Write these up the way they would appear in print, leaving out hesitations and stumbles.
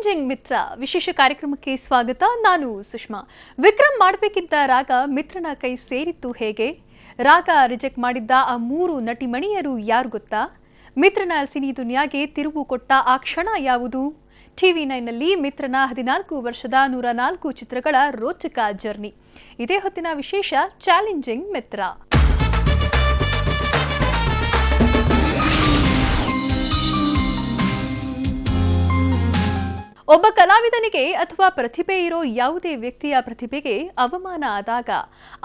Challenging ಮಿತ್ರ ವಿಶೇಷ ಕಾರ್ಯಕ್ರಮಕ್ಕೆ ಸ್ವಾಗತ. ನಾನು ಸುಷ್ಮಾ. ವಿಕ್ರಮ್ ಮಾಡಬೇಕಿದ್ದ ರಾಗ ಮಿತ್ರನ ಕೈ ಸೇರಿತ್ತು ಹೇಗೆ? ರಾಗ ರಿಜೆಕ್ಟ್ ಮಾಡಿದ್ದ ಆ 3 ನಟಿಮಣಿಯರು ಯಾರು ಗೊತ್ತಾ? ಮಿತ್ರನ ಸಿನಿ ದುನಿಯಾಗೆ ತಿರುವು ಕೊಟ್ಟ ಆ ಕ್ಷಣ ಯಾವುದು? TV9ನಲ್ಲಿ ಮಿತ್ರನ 14 ವರ್ಷದ 104 ಚಿತ್ರಗಳ ರೋಚಕ ಜರ್ನಿ. ಇದೇ ಹೊತ್ತಿನ ವಿಶೇಷ ಚಾಲೆಂಜಿಂಗ್ ಮಿತ್ರ. ಒಬ್ಬ ಕಲಾವಿದನಿಗೆ ಅಥವಾ ಪ್ರತಿಭೆ ಇರೋ ಯಾವುದೇ ವ್ಯಕ್ತಿಯ ಪ್ರತಿಭೆಗೆ ಅವಮಾನ ಆದಾಗ,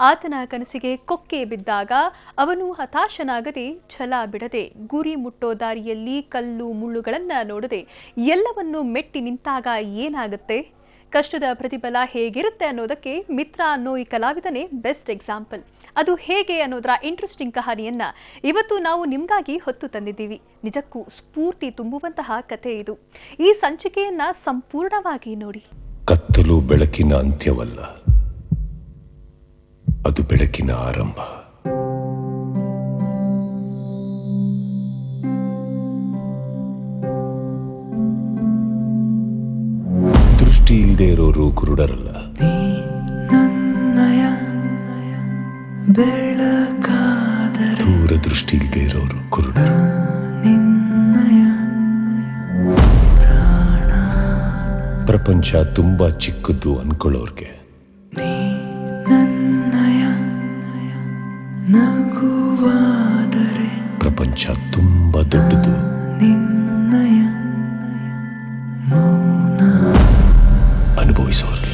ಆತನ ಕನಸಿಗೆ ಕೊಕ್ಕೆ ಬಿದ್ದಾಗ ಅವನು ಹತಾಶನಾಗದೆ, ಛಲ ಬಿಡದೆ, ಗುರಿ ಮುಟ್ಟೋ ದಾರಿಯಲ್ಲಿ ಕಲ್ಲು ಮುಳ್ಳುಗಳನ್ನು ನೋಡದೆ ಎಲ್ಲವನ್ನೂ ಮೆಟ್ಟಿ ನಿಂತಾಗ ಏನಾಗುತ್ತೆ? ಕಷ್ಟದ ಪ್ರತಿಫಲ ಹೇಗಿರುತ್ತೆ ಅನ್ನೋದಕ್ಕೆ ಮಿತ್ರ ಅನ್ನೋ ಈ ಕಲಾವಿದನೇ ಬೆಸ್ಟ್ ಎಕ್ಸಾಂಪಲ್. ಅದು ಹೇಗೆ ಅನ್ನೋದರ ಇಂಟ್ರೆಸ್ಟಿಂಗ್ ಕಹಾನಿಯನ್ನ ಇವತ್ತು ನಾವು ನಿಮಗಾಗಿ ಹೊತ್ತು ತಂದಿದ್ದೀವಿ. ನಿಜಕ್ಕೂ ಸ್ಫೂರ್ತಿ ತುಂಬುವಂತಹ ಕಥೆ ಇದು. ಈ ಸಂಚಿಕೆಯನ್ನ ಸಂಪೂರ್ಣವಾಗಿ ನೋಡಿ. ಕತ್ತಲು ಬೆಳಕಿನ ಅಂತ್ಯವಲ್ಲ, ಅದು ಬೆಳಕಿನ ಆರಂಭ. ದೃಷ್ಟಿ ಇಲ್ಲದೆ ಇರೋರು ಕುರುಡರಲ್ಲ, ದೂರ ದೃಷ್ಟಿ ಇಲ್ಲದೆ ಇರೋರು ಕುರುಡರು. ಪ್ರಪಂಚ ತುಂಬಾ ಚಿಕ್ಕದ್ದು ಅನ್ಕೊಳ್ಳೋರ್ಗೆ ಪ್ರಪಂಚ ತುಂಬಾ ದೊಡ್ಡದು. ಅನುಭವಿಸೋರ್ಗೆ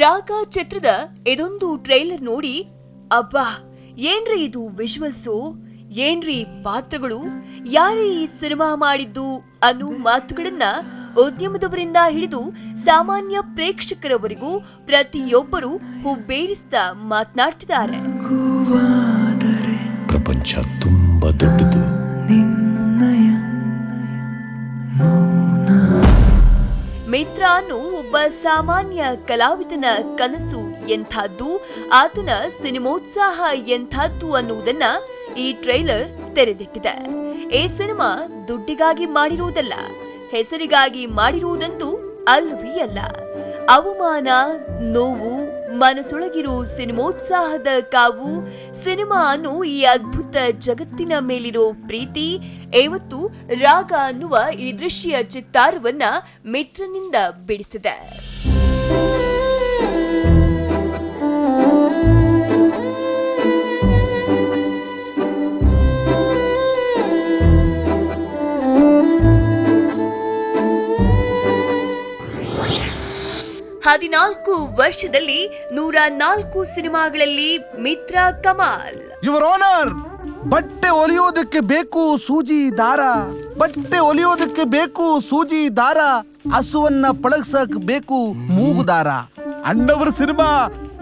ರಾಗ ಚಿತ್ರದ ಇದೊಂದು ಟ್ರೈಲರ್ ನೋಡಿ, ಅಬ್ಬಾ ಏನ್ರಿ ಇದು ವಿಜುವಲ್ಸು, ಏನ್ರಿ ಪಾತ್ರಗಳು, ಯಾರೇ ಈ ಸಿನಿಮಾ ಮಾಡಿದ್ದು ಅನ್ನೋ ಮಾತುಗಳನ್ನ ಉದ್ಯಮದವರಿಂದ ಹಿಡಿದು ಸಾಮಾನ್ಯ ಪ್ರೇಕ್ಷಕರವರೆಗೂ ಪ್ರತಿಯೊಬ್ಬರು ಹುಬ್ಬೇರಿಸ್ತಾ ಮಾತನಾಡ್ತಿದ್ದಾರೆ. ಪ್ರಪಂಚ ತುಂಬಾ ದೊಡ್ಡದು. ಮಿತ್ರ ಅನ್ನೋ ಒಬ್ಬ ಸಾಮಾನ್ಯ ಕಲಾವಿದನ ಕನಸು ಎಂಥದ್ದು, ಆತನ ಸಿನಿಮೋತ್ಸಾಹ ಎಂಥದ್ದು ಅನ್ನುವುದನ್ನ ಈ ಟ್ರೈಲರ್ ತೆರೆದಿಟ್ಟಿದೆ. ಈ ಸಿನಿಮಾ ದುಡ್ಡಿಗಾಗಿ ಮಾಡಿರುವುದಲ್ಲ, ಹೆಸರಿಗಾಗಿ ಮಾಡಿರುವುದಂತೂ ಅಲ್ಲವೇ ಅಲ್ಲ. ಅವಮಾನ, ನೋವು, ಮನಸೊಳಗಿರೋ ಸಿನಿಮೋತ್ಸಾಹದ ಕಾವು, ಸಿನಿಮಾ ಅನ್ನೋ ಈ ಅದ್ಭುತ ಜಗತ್ತಿನ ಮೇಲಿರೋ ಪ್ರೀತಿ ಇವತ್ತು ರಾಗ ಅನ್ನುವ ಈ ದೃಶ್ಯ ಚಿತ್ತಾರವನ್ನ ಮಿತ್ರನಿಂದ ಬಿಡಿಸಿದೆ. ಹದಿನಾಲ್ಕು ವರ್ಷದಲ್ಲಿ 104 ಸಿನಿಮಾಗಳಲ್ಲಿ ಮಿತ್ರ ಕಮಾಲ್. ಯುವರ್ ಆನರ್, ಬಟ್ಟೆ ಹೊಲಿಯೋದಕ್ಕೆ ಬೇಕು ಸೂಜಿ ದಾರ, ಬಟ್ಟೆ ಹೊಲಿಯೋದಕ್ಕೆ ಬೇಕು ಸೂಜಿ ದಾರ, ಹಸುವನ್ನ ಪಳಗ್ಸಕ್ ಬೇಕು ಮೂಗುದಾರ. ಅಣ್ಣವರ ಸಿನಿಮಾ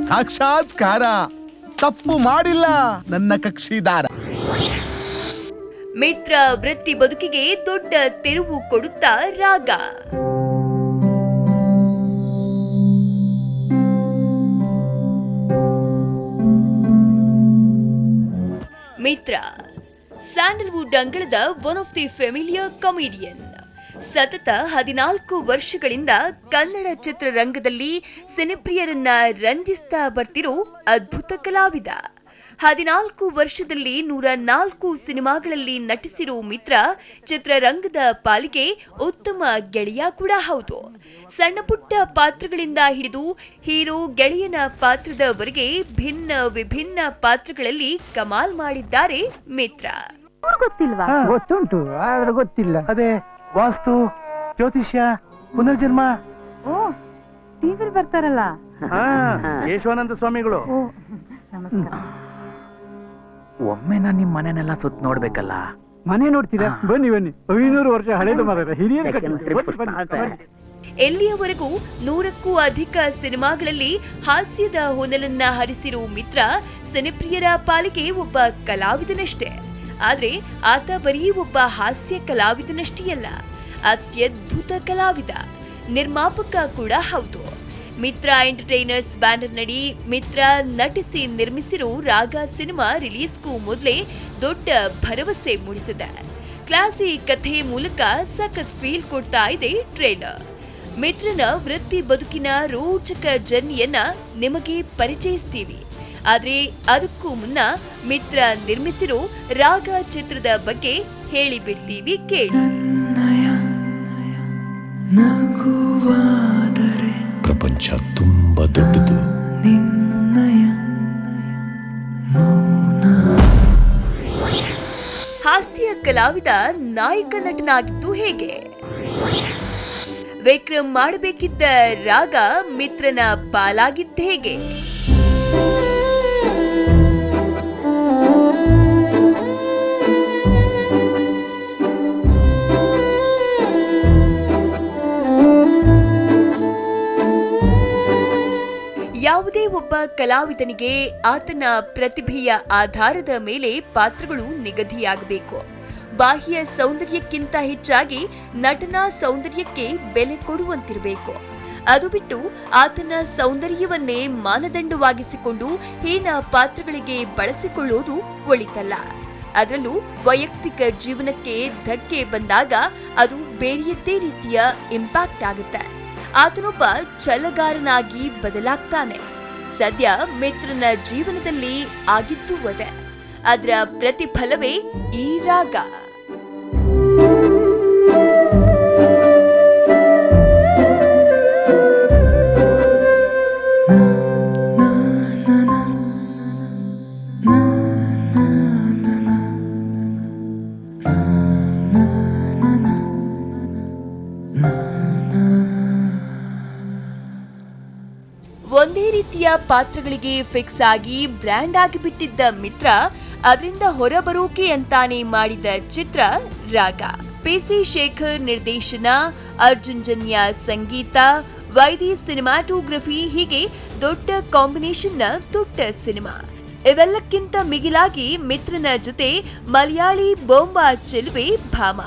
ಸಾಕ್ಷಾತ್ಕಾರ, ತಪ್ಪು ಮಾಡಿಲ್ಲ ನನ್ನ ಕಕ್ಷಿದಾರ. ಮಿತ್ರ ವೃತ್ತಿ ಬದುಕಿಗೆ ದೊಡ್ಡ ತಿರುವು ಕೊಡುತ್ತಾ ರಾಗ. ಮಿತ್ರ ಸ್ಯಾಂಡಲ್ವುಡ್ ಅಂಗಳದ one of the familiar comedian. ಸತತ 14 ವರ್ಷಗಳಿಂದ ಕನ್ನಡ ಚಿತ್ರರಂಗದಲ್ಲಿ ಸಿನಿಪ್ರಿಯರನ್ನ ರಂಜಿಸ್ತಾ ಬರ್ತಿರೋ ಅದ್ಭುತ ಕಲಾವಿದ. 14 ವರ್ಷದಲ್ಲಿ 104 ಸಿನಿಮಾಗಳಲ್ಲಿ ನಟಿಸಿರೋ ಮಿತ್ರ ಚಿತ್ರರಂಗದ ಪಾಲಿಗೆ ಉತ್ತಮ ಗೆಳೆಯ ಕೂಡ ಹೌದು. ಸಣ್ಣ ಪುಟ್ಟ ಪಾತ್ರಗಳಿಂದ ಹಿಡಿದು ಹೀರೋ ಗೆಳೆಯನ ಪಾತ್ರದವರೆಗೆ ಭಿನ್ನ ವಿಭಿನ್ನ ಪಾತ್ರಗಳಲ್ಲಿ ಕಮಾಲ್ ಮಾಡಿದ್ದಾರೆ ಮಿತ್ರ. ಗೊತ್ತಿಲ್ವಾ? ಗೊತ್ತುಂಟು, ಆದ್ರೆ ಗೊತ್ತಿಲ್ಲ. ಅದೇ ವಾಸ್ತು, ಜ್ಯೋತಿಷ್ಯ, ಪುನರ್ಜನ್ಮ. ಟಿವಿಲಿ ಬರ್ತಾರಲ್ಲ, ಯಶವಾನಂದ ಸ್ವಾಮಿಗಳು. ಒಮ್ಮೆ ನಾನು ನಿಮ್ಮ ಮನೆನೆಲ್ಲ ಸುತ್ತ ನೋಡ್ಬೇಕಲ್ಲ. ಮನೆ ನೋಡ್ತೀರಾ? ಬನ್ನಿ ಬನ್ನಿ, 500 ವರ್ಷ ಹಳೆದು ಮಾರಾಯ, ಹಿರಿಯರು ಎಲ್ಲಿಯವರೆಗೂ 100ಕ್ಕೂ ಅಧಿಕ ಸಿನಿಮಾಗಳಲ್ಲಿ ಹಾಸ್ಯದ ಹೊನಲನ್ನ ಹರಿಸಿರುವ ಮಿತ್ರ ಸಿನಿಪ್ರಿಯರ ಪಾಲಿಗೆ ಒಬ್ಬ ಕಲಾವಿದನಷ್ಟೇ. ಆದ್ರೆ ಆತ ಬರೀ ಒಬ್ಬ ಹಾಸ್ಯ ಕಲಾವಿದನಷ್ಟೇ ಅಲ್ಲ, ಅತ್ಯದ್ಭುತ ಕಲಾವಿದ, ನಿರ್ಮಾಪಕ ಕೂಡ ಹೌದು. ಮಿತ್ರ ಎಂಟರ್ಟೈನರ್ಸ್ ಬ್ಯಾನರ್ ನಡಿ ಮಿತ್ರ ನಟಿಸಿ ನಿರ್ಮಿಸಿರೋ ರಾಗ ಸಿನಿಮಾ ರಿಲೀಸ್ಗೂ ಮೊದಲೇ ದೊಡ್ಡ ಭರವಸೆ ಮೂಡಿಸಿದೆ. ಕ್ಲಾಸಿ ಕಥೆ ಮೂಲಕ ಸಖತ್ ಫೀಲ್ ಕೊಡ್ತಾ ಇದೆ ಟ್ರೇಲರ್. ಮಿತ್ರನ ವೃತ್ತಿ ಬದುಕಿನ ರೋಚಕ ಜರ್ನಿಯನ್ನ ನಿಮಗೆ ಪರಿಚಯಿಸ್ತೀವಿ. ಆದ್ರೆ ಅದಕ್ಕೂ ಮುನ್ನ ಮಿತ್ರ ನಿರ್ಮಿಸಿರೋ ರಾಗ ಚಿತ್ರದ ಬಗ್ಗೆ ಹೇಳಿಬಿಡ್ತೀವಿ, ಕೇಳಿ. ಪ್ರಪಂಚ ತುಂಬಾ ದೊಡ್ಡದು. ಹಾಸ್ಯ ಕಲಾವಿದ ನಾಯಕ ನಟನಾಗಿದ್ದು ಹೇಗೆ? ವಿಕ್ರಮ್ ಮಾಡಬೇಕಿದ್ದ ರಾಗ ಮಿತ್ರನ ಪಾಲಾಗಿದ್ದ ಹೇಗೆ? ಯಾವುದೇ ಒಬ್ಬ ಕಲಾವಿದನಿಗೆ ಆತನ ಪ್ರತಿಭೆಯ ಆಧಾರದ ಮೇಲೆ ಪಾತ್ರಗಳು ನಿಗದಿಯಾಗಬೇಕು. ಬಾಹ್ಯ ಸೌಂದರ್ಯಕ್ಕಿಂತ ಹೆಚ್ಚಾಗಿ ನಟನಾ ಸೌಂದರ್ಯಕ್ಕೆ ಬೆಲೆ ಕೊಡುವಂತಿರಬೇಕು. ಅದು ಬಿಟ್ಟು ಆತನ ಸೌಂದರ್ಯವನ್ನೇ ಮಾನದಂಡವಾಗಿಸಿಕೊಂಡು ಹೀನ ಪಾತ್ರಗಳಿಗೆ ಬಳಸಿಕೊಳ್ಳುವುದು ಒಳಿತಲ್ಲ. ಅದರಲ್ಲೂ ವೈಯಕ್ತಿಕ ಜೀವನಕ್ಕೆ ಧಕ್ಕೆ ಬಂದಾಗ ಅದು ಬೇರೆಯದ್ದೇ ರೀತಿಯ ಇಂಪ್ಯಾಕ್ಟ್ ಆಗುತ್ತೆ. ಆತನೊಬ್ಬ ಛಲಗಾರನಾಗಿ ಬದಲಾಗ್ತಾನೆ. ಸದ್ಯ ಮಿತ್ರನ ಜೀವನದಲ್ಲಿ ಆಗಿದ್ದು ಅದೇ. ಅದರ ಪ್ರತಿಫಲವೇ ಈ ರಾಗ. ಒಂದೇ ರೀತಿಯ ಪಾತ್ರಗಳಿಗೆ ಫಿಕ್ಸ್ ಆಗಿ ಬ್ರ್ಯಾಂಡ್ ಆಗಿಬಿಟ್ಟಿದ್ದ ಮಿತ್ರ ಅದರಿಂದ ಹೊರಬರೋಕೆ ಅಂತಾನೆ ಮಾಡಿದ ಚಿತ್ರ ರಾಗ. ಪಿಸಿ ಶೇಖರ್ ನಿರ್ದೇಶನ, ಅರ್ಜುನ್ ಜನ್ಯ ಸಂಗೀತ, ವೈದಿ ಸಿನಿಮಾಟೋಗ್ರಫಿ, ಹೀಗೆ ದೊಡ್ಡ ಕಾಂಬಿನೇಷನ್ನ ದೊಡ್ಡ ಸಿನಿಮಾ. ಇವೆಲ್ಲಕ್ಕಿಂತ ಮಿಗಿಲಾಗಿ ಮಿತ್ರನ ಜೊತೆ ಮಲಯಾಳಿ ಬೊಂಬಾ ಚೆಲುವೆ ಭಾಮ.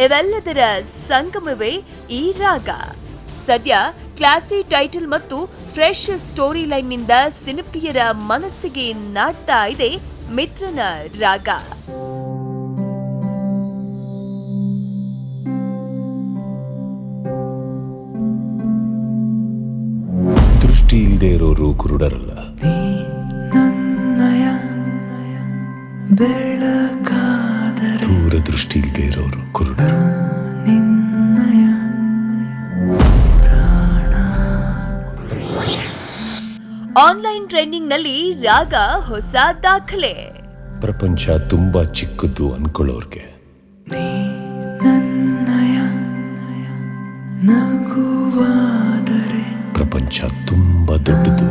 ಇವೆಲ್ಲದರ ಸಂಗಮವೇ ಈ ರಾಗ. ಸದ್ಯ ಕ್ಲಾಸಿ ಟೈಟಲ್ ಮತ್ತು ಫ್ರೆಶ್ ಸ್ಟೋರಿ ಲೈನ್ನಿಂದ ಸಿನಿಪ್ರಿಯರ ಮನಸ್ಸಿಗೆ ನಾಟ್ತಾ ಇದೆ ಮಿತ್ರನ ರಾಗ. ದೃಷ್ಟಿ ಇಲ್ಲದೆ ಇರೋರು ಕುರುಡರಲ್ಲ. ದೂರ ದೃಷ್ಟಿ ಇಲ್ಲದೆ ಇರೋರು ಕುರುಡರು. ಆನ್ಲೈನ್ ಟ್ರೆಂಡಿಂಗ್ ನಲ್ಲಿ ರಾಗ ಹೊಸ ದಾಖಲೆ. ಪ್ರಪಂಚ ತುಂಬಾ ಚಿಕ್ಕದು ಅನ್ಕೊಳ್ಳೋರ್ಗೆ ಪ್ರಪಂಚ ತುಂಬಾ ದೊಡ್ಡದು.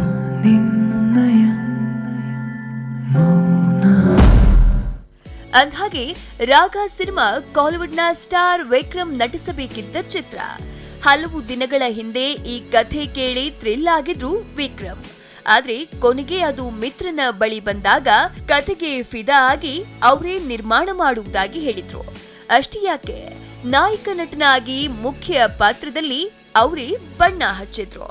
ಅಂದ್ಹಾಗೆ ರಾಗ ಸಿನಿಮಾ ಕಾಲಿವುಡ್ನ ಸ್ಟಾರ್ ವಿಕ್ರಮ್ ನಟಿಸಬೇಕಿದ್ದ ಚಿತ್ರ. ಹಲವು ದಿನಗಳ ಹಿಂದೆ ಈ ಕಥೆ ಕೇಳಿ ಥ್ರಿಲ್ ಆಗಿದ್ರು ವಿಕ್ರಮ್. ಆದ್ರೆ ಕೊನೆಗೆ ಅದು ಮಿತ್ರನ ಬಳಿ ಬಂದಾಗ ಕಥೆಗೆ ಫಿದಾ ಆಗಿ ಅವರೇ ನಿರ್ಮಾಣ ಮಾಡುವುದಾಗಿ ಹೇಳಿದ್ರು. ಅಷ್ಟೇ ಯಾಕೆ, ನಾಯಕ ನಟನಾಗಿ ಮುಖ್ಯ ಪಾತ್ರದಲ್ಲಿ ಅವರೇ ಬಣ್ಣ ಹಚ್ಚಿದ್ರು.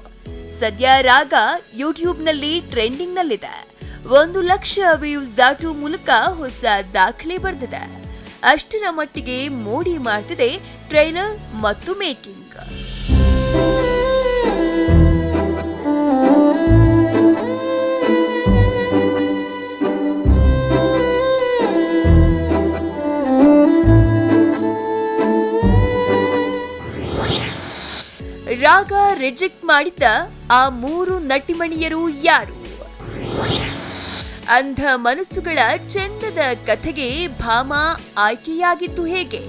ಸದ್ಯ ರಾಗ ಯೂಟ್ಯೂಬ್ನಲ್ಲಿ ಟ್ರೆಂಡಿಂಗ್ ನಲ್ಲಿದೆ. 1 ಲಕ್ಷ ವ್ಯೂಸ್ ದಾಟುವ ಮೂಲಕ ಹೊಸ ದಾಖಲೆ ಬರೆದಿದೆ. ಅಷ್ಟರ ಮಟ್ಟಿಗೆ ಮೋಡಿ ಮಾಡ್ತಿದೆ ಟ್ರೈಲರ್ ಮತ್ತು ಮೇಕಿಂಗ್. ರಾಗ ರಿಜೆಕ್ಟ್ ಮಾಡಿದ್ದ ಆ 3 ನಟಿಮಣಿಯರು ಯಾರು? ಅಂಧ ಮನಸ್ಸುಗಳ ಚಂದದ ಕಥೆಗೆ ಭಾಮ ಆಯ್ಕೆಯಾಗಿದ್ದು ಹೇಗೆ?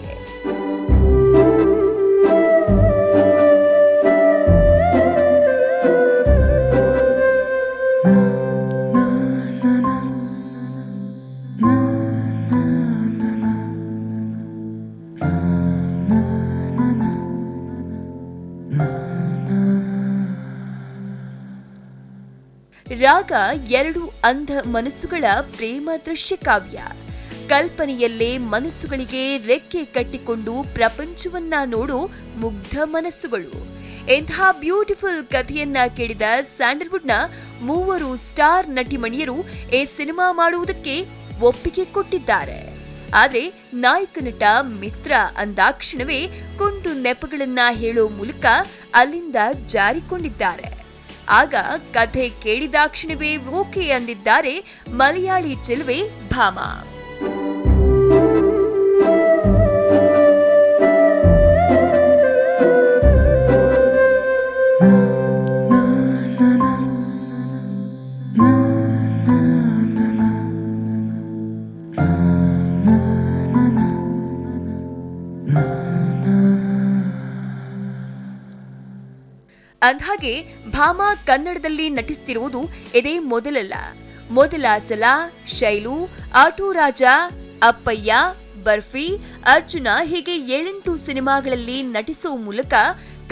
ರಾಗ ಎರಡು ಅಂಧ ಮನಸ್ಸುಗಳ ಪ್ರೇಮ ದೃಶ್ಯ ಕಾವ್ಯ. ಕಲ್ಪನೆಯಲ್ಲೇ ಮನಸ್ಸುಗಳಿಗೆ ರೆಕ್ಕೆ ಕಟ್ಟಿಕೊಂಡು ಪ್ರಪಂಚವನ್ನ ನೋಡು ಮುಗ್ಧ ಮನಸ್ಸುಗಳು. ಎಂತಹ ಬ್ಯೂಟಿಫುಲ್ ಕಥೆಯನ್ನ ಕೇಳಿದ ಸ್ಯಾಂಡಲ್ವುಡ್ನ 3 ಸ್ಟಾರ್ ನಟಿಮಣಿಯರು ಈ ಸಿನಿಮಾ ಮಾಡುವುದಕ್ಕೆ ಒಪ್ಪಿಗೆ ಕೊಟ್ಟಿದ್ದಾರೆ. ಆದರೆ ನಾಯಕ ನಟ ಮಿತ್ರ ಅಂದಾಕ್ಷಣವೇ ಕುಂಟು ನೆಪಗಳನ್ನ ಹೇಳೋ ಮೂಲಕ ಅಲ್ಲಿಂದ ಜಾರಿಕೊಂಡಿದ್ದಾರೆ. ಆಗ ಕಥೆ ಕೇಳಿದಾಕ್ಷಣವೇ ಓಕೆ ಅಂದಿದ್ದಾರೆ ಮಲಯಾಳಿ ಚೆಲುವೆ ಭಾಮಾ. ಅಂದ್ಹಾಗೆ ಭಾಮಾ ಕನ್ನಡದಲ್ಲಿ ನಟಿಸ್ತಿರುವುದು ಇದೇ ಮೊದಲಲ್ಲ. ಮೊದಲ ಸಲ ಶೈಲು, ಆಟೋ ರಾಜ, ಅಪ್ಪಯ್ಯ, ಬರ್ಫಿ, ಅರ್ಜುನ ಹೀಗೆ 7-8 ಸಿನಿಮಾಗಳಲ್ಲಿ ನಟಿಸುವ ಮೂಲಕ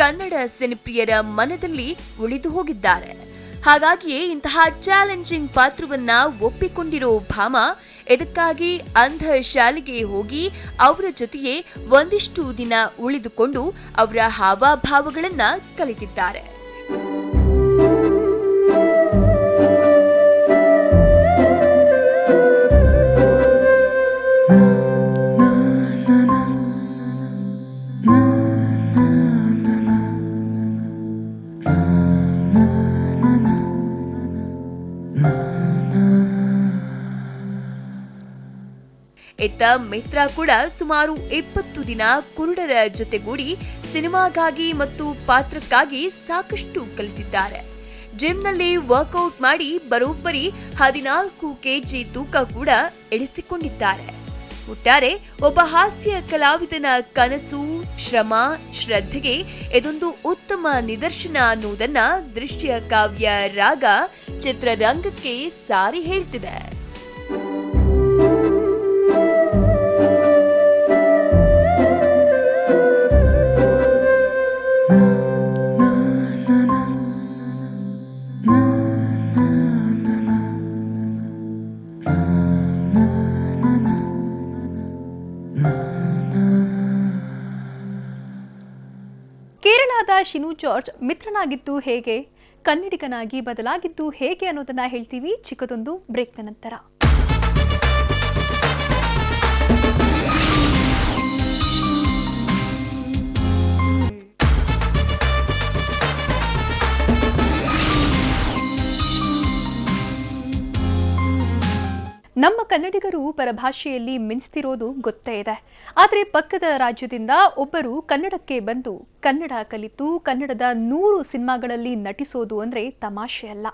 ಕನ್ನಡ ಸಿನಿಪ್ರಿಯರ ಮನದಲ್ಲಿ ಉಳಿದು ಹೋಗಿದ್ದಾರೆ. ಹಾಗಾಗಿಯೇ ಇಂತಹ ಚಾಲೆಂಜಿಂಗ್ ಪಾತ್ರವನ್ನ ಒಪ್ಪಿಕೊಂಡಿರೋ ಭಾಮಾ ಇದಕ್ಕಾಗಿ ಅಂಧ ಶಾಲೆಗೆ ಹೋಗಿ ಅವರ ಜೊತೆಯೇ ಒಂದಿಷ್ಟು ದಿನ ಉಳಿದುಕೊಂಡು ಅವರ ಹಾವಭಾವಗಳನ್ನ ಕಲಿತಿದ್ದಾರೆ. ಇತ್ತ ಮಿತ್ರ ಕೂಡ ಸುಮಾರು 20 ದಿನ ಕುರುಡರ ಜೊತೆಗೂಡಿ ಸಿನಿಮಾಗಾಗಿ ಮತ್ತು ಪಾತ್ರಕ್ಕಾಗಿ ಸಾಕಷ್ಟು ಕಲಿತಿದ್ದಾರೆ. ಜಿಮ್ನಲ್ಲಿ ವರ್ಕೌಟ್ ಮಾಡಿ ಬರೋಬ್ಬರಿ 14 kg ತೂಕ ಕೂಡ ಇಳಿಸಿಕೊಂಡಿದ್ದಾರೆ. ಒಟ್ಟಾರೆ ಒಬ್ಬ ಹಾಸ್ಯ ಕಲಾವಿದನ ಕನಸು, ಶ್ರಮ, ಶ್ರದ್ಧೆಗೆ ಇದೊಂದು ಉತ್ತಮ ನಿದರ್ಶನ ಅನ್ನುವುದನ್ನ ದೃಶ್ಯ ಕಾವ್ಯ ರಾಗ ಚಿತ್ರರಂಗಕ್ಕೆ ಸಾರಿ ಹೇಳ್ತಿದೆ. ಕೇರಳದ ಶಿನು ಜಾರ್ಜ್ ಮಿತ್ರನಾಗಿದ್ದು ಹೇಗೆ, ಕನ್ನಡಿಗನಾಗಿ ಬದಲಾಗಿದ್ದು ಹೇಗೆ ಅನ್ನೋದನ್ನ ಹೇಳ್ತೀವಿ ಚಿಕ್ಕದೊಂದು ಬ್ರೇಕ್ನ ನಂತರ. ನಮ್ಮ ಕನ್ನಡಿಗರು ಪರಭಾಷೆಯಲ್ಲಿ ಮಿಂಚ್ತಿರೋದು ಗೊತ್ತೇ ಇದೆ. ಆದರೆ ಪಕ್ಕದ ರಾಜ್ಯದಿಂದ ಒಬ್ಬರು ಕನ್ನಡಕ್ಕೆ ಬಂದು ಕನ್ನಡ ಕಲಿತು ಕನ್ನಡದ 100 ಸಿನಿಮಾಗಳಲ್ಲಿ ನಟಿಸೋದು ಅಂದರೆ ತಮಾಷೆ ಅಲ್ಲ.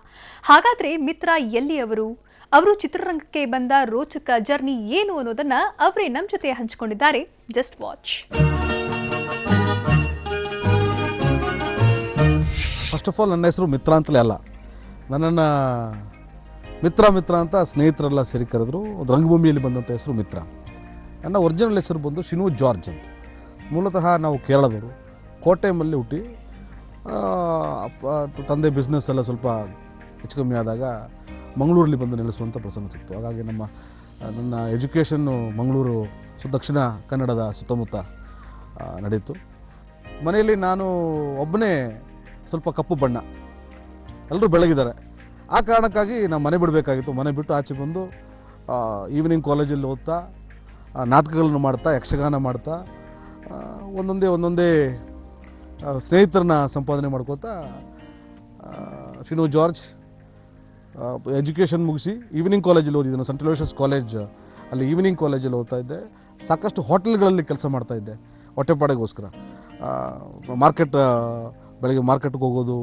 ಹಾಗಾದರೆ ಮಿತ್ರ ಎಲ್ಲಿಯವರು, ಅವರು ಚಿತ್ರರಂಗಕ್ಕೆ ಬಂದ ರೋಚಕ ಜರ್ನಿ ಏನು ಅನ್ನೋದನ್ನ ಅವರೇ ನಮ್ಮ ಜೊತೆ ಹಂಚಿಕೊಂಡಿದ್ದಾರೆ. Just watch. First of all ನನ್ನ ಹೆಸರು ಮಿತ್ರ ಅಂತಲೇ ಅಲ್ಲ, ನನ್ನನ್ನು ಮಿತ್ರ ಅಂತ ಸ್ನೇಹಿತರೆಲ್ಲ ಸೇರಿ ಕರೆದ್ರು. ರಂಗಭೂಮಿಯಲ್ಲಿ ಬಂದಂಥ ಹೆಸರು ಮಿತ್ರ. ನನ್ನ ಒರಿಜಿನಲ್ ಹೆಸರು ಬಂದು ಶಿನು ಜಾರ್ಜ್ ಅಂತ. ಮೂಲತಃ ನಾವು ಕೇರಳದವರು, ಕೋಟೆಯಲ್ಲಿ ಹುಟ್ಟಿ ತಂದೆ ಬಿಸ್ನೆಸ್ ಎಲ್ಲ ಸ್ವಲ್ಪ ಹೆಚ್ಚು ಕಮ್ಮಿ ಆದಾಗ ಮಂಗಳೂರಲ್ಲಿ ಬಂದು ನೆಲೆಸುವಂಥ ಪ್ರಸಂಗ ಸಿಕ್ತು. ಹಾಗಾಗಿ ನನ್ನ ಎಜುಕೇಷನ್ನು ಮಂಗಳೂರು ದಕ್ಷಿಣ ಕನ್ನಡದ ಸುತ್ತಮುತ್ತ ನಡೀತು. ಮನೆಯಲ್ಲಿ ನಾನು ಒಬ್ಬನೇ ಸ್ವಲ್ಪ ಕಪ್ಪು ಬಣ್ಣ, ಎಲ್ಲರೂ ಬೆಳಗಿದ್ದಾರೆ. ಆ ಕಾರಣಕ್ಕಾಗಿ ನಾನು ಮನೆ ಬಿಡಬೇಕಾಗಿತ್ತು. ಮನೆ ಬಿಟ್ಟು ಆಚೆ ಬಂದು ಈವ್ನಿಂಗ್ ಕಾಲೇಜಲ್ಲಿ ಓದ್ತಾ, ನಾಟಕಗಳನ್ನು ಮಾಡ್ತಾ, ಯಕ್ಷಗಾನ ಮಾಡ್ತಾ, ಒಂದೊಂದೇ ಸ್ನೇಹಿತರನ್ನ ಸಂಪಾದನೆ ಮಾಡ್ಕೋತಾ ಶಿನು ಜಾರ್ಜ್ ಎಜುಕೇಷನ್ ಮುಗಿಸಿ ಈವ್ನಿಂಗ್ ಕಾಲೇಜಲ್ಲಿ ಓದಿದ್ದೆ. ಸೆಂಟ್ ಅಲೋಷಿಯಸ್ ಕಾಲೇಜ್, ಅಲ್ಲಿ ಈವ್ನಿಂಗ್ ಕಾಲೇಜಲ್ಲಿ ಓದ್ತಾ ಇದ್ದೆ. ಸಾಕಷ್ಟು ಹೋಟೆಲ್ಗಳಲ್ಲಿ ಕೆಲಸ ಮಾಡ್ತಾಯಿದ್ದೆ ಹೊಟ್ಟೆಪಾಡಿಗೋಸ್ಕರ. ಬೆಳಗ್ಗೆ ಮಾರ್ಕೆಟ್ಗೆ ಹೋಗೋದು,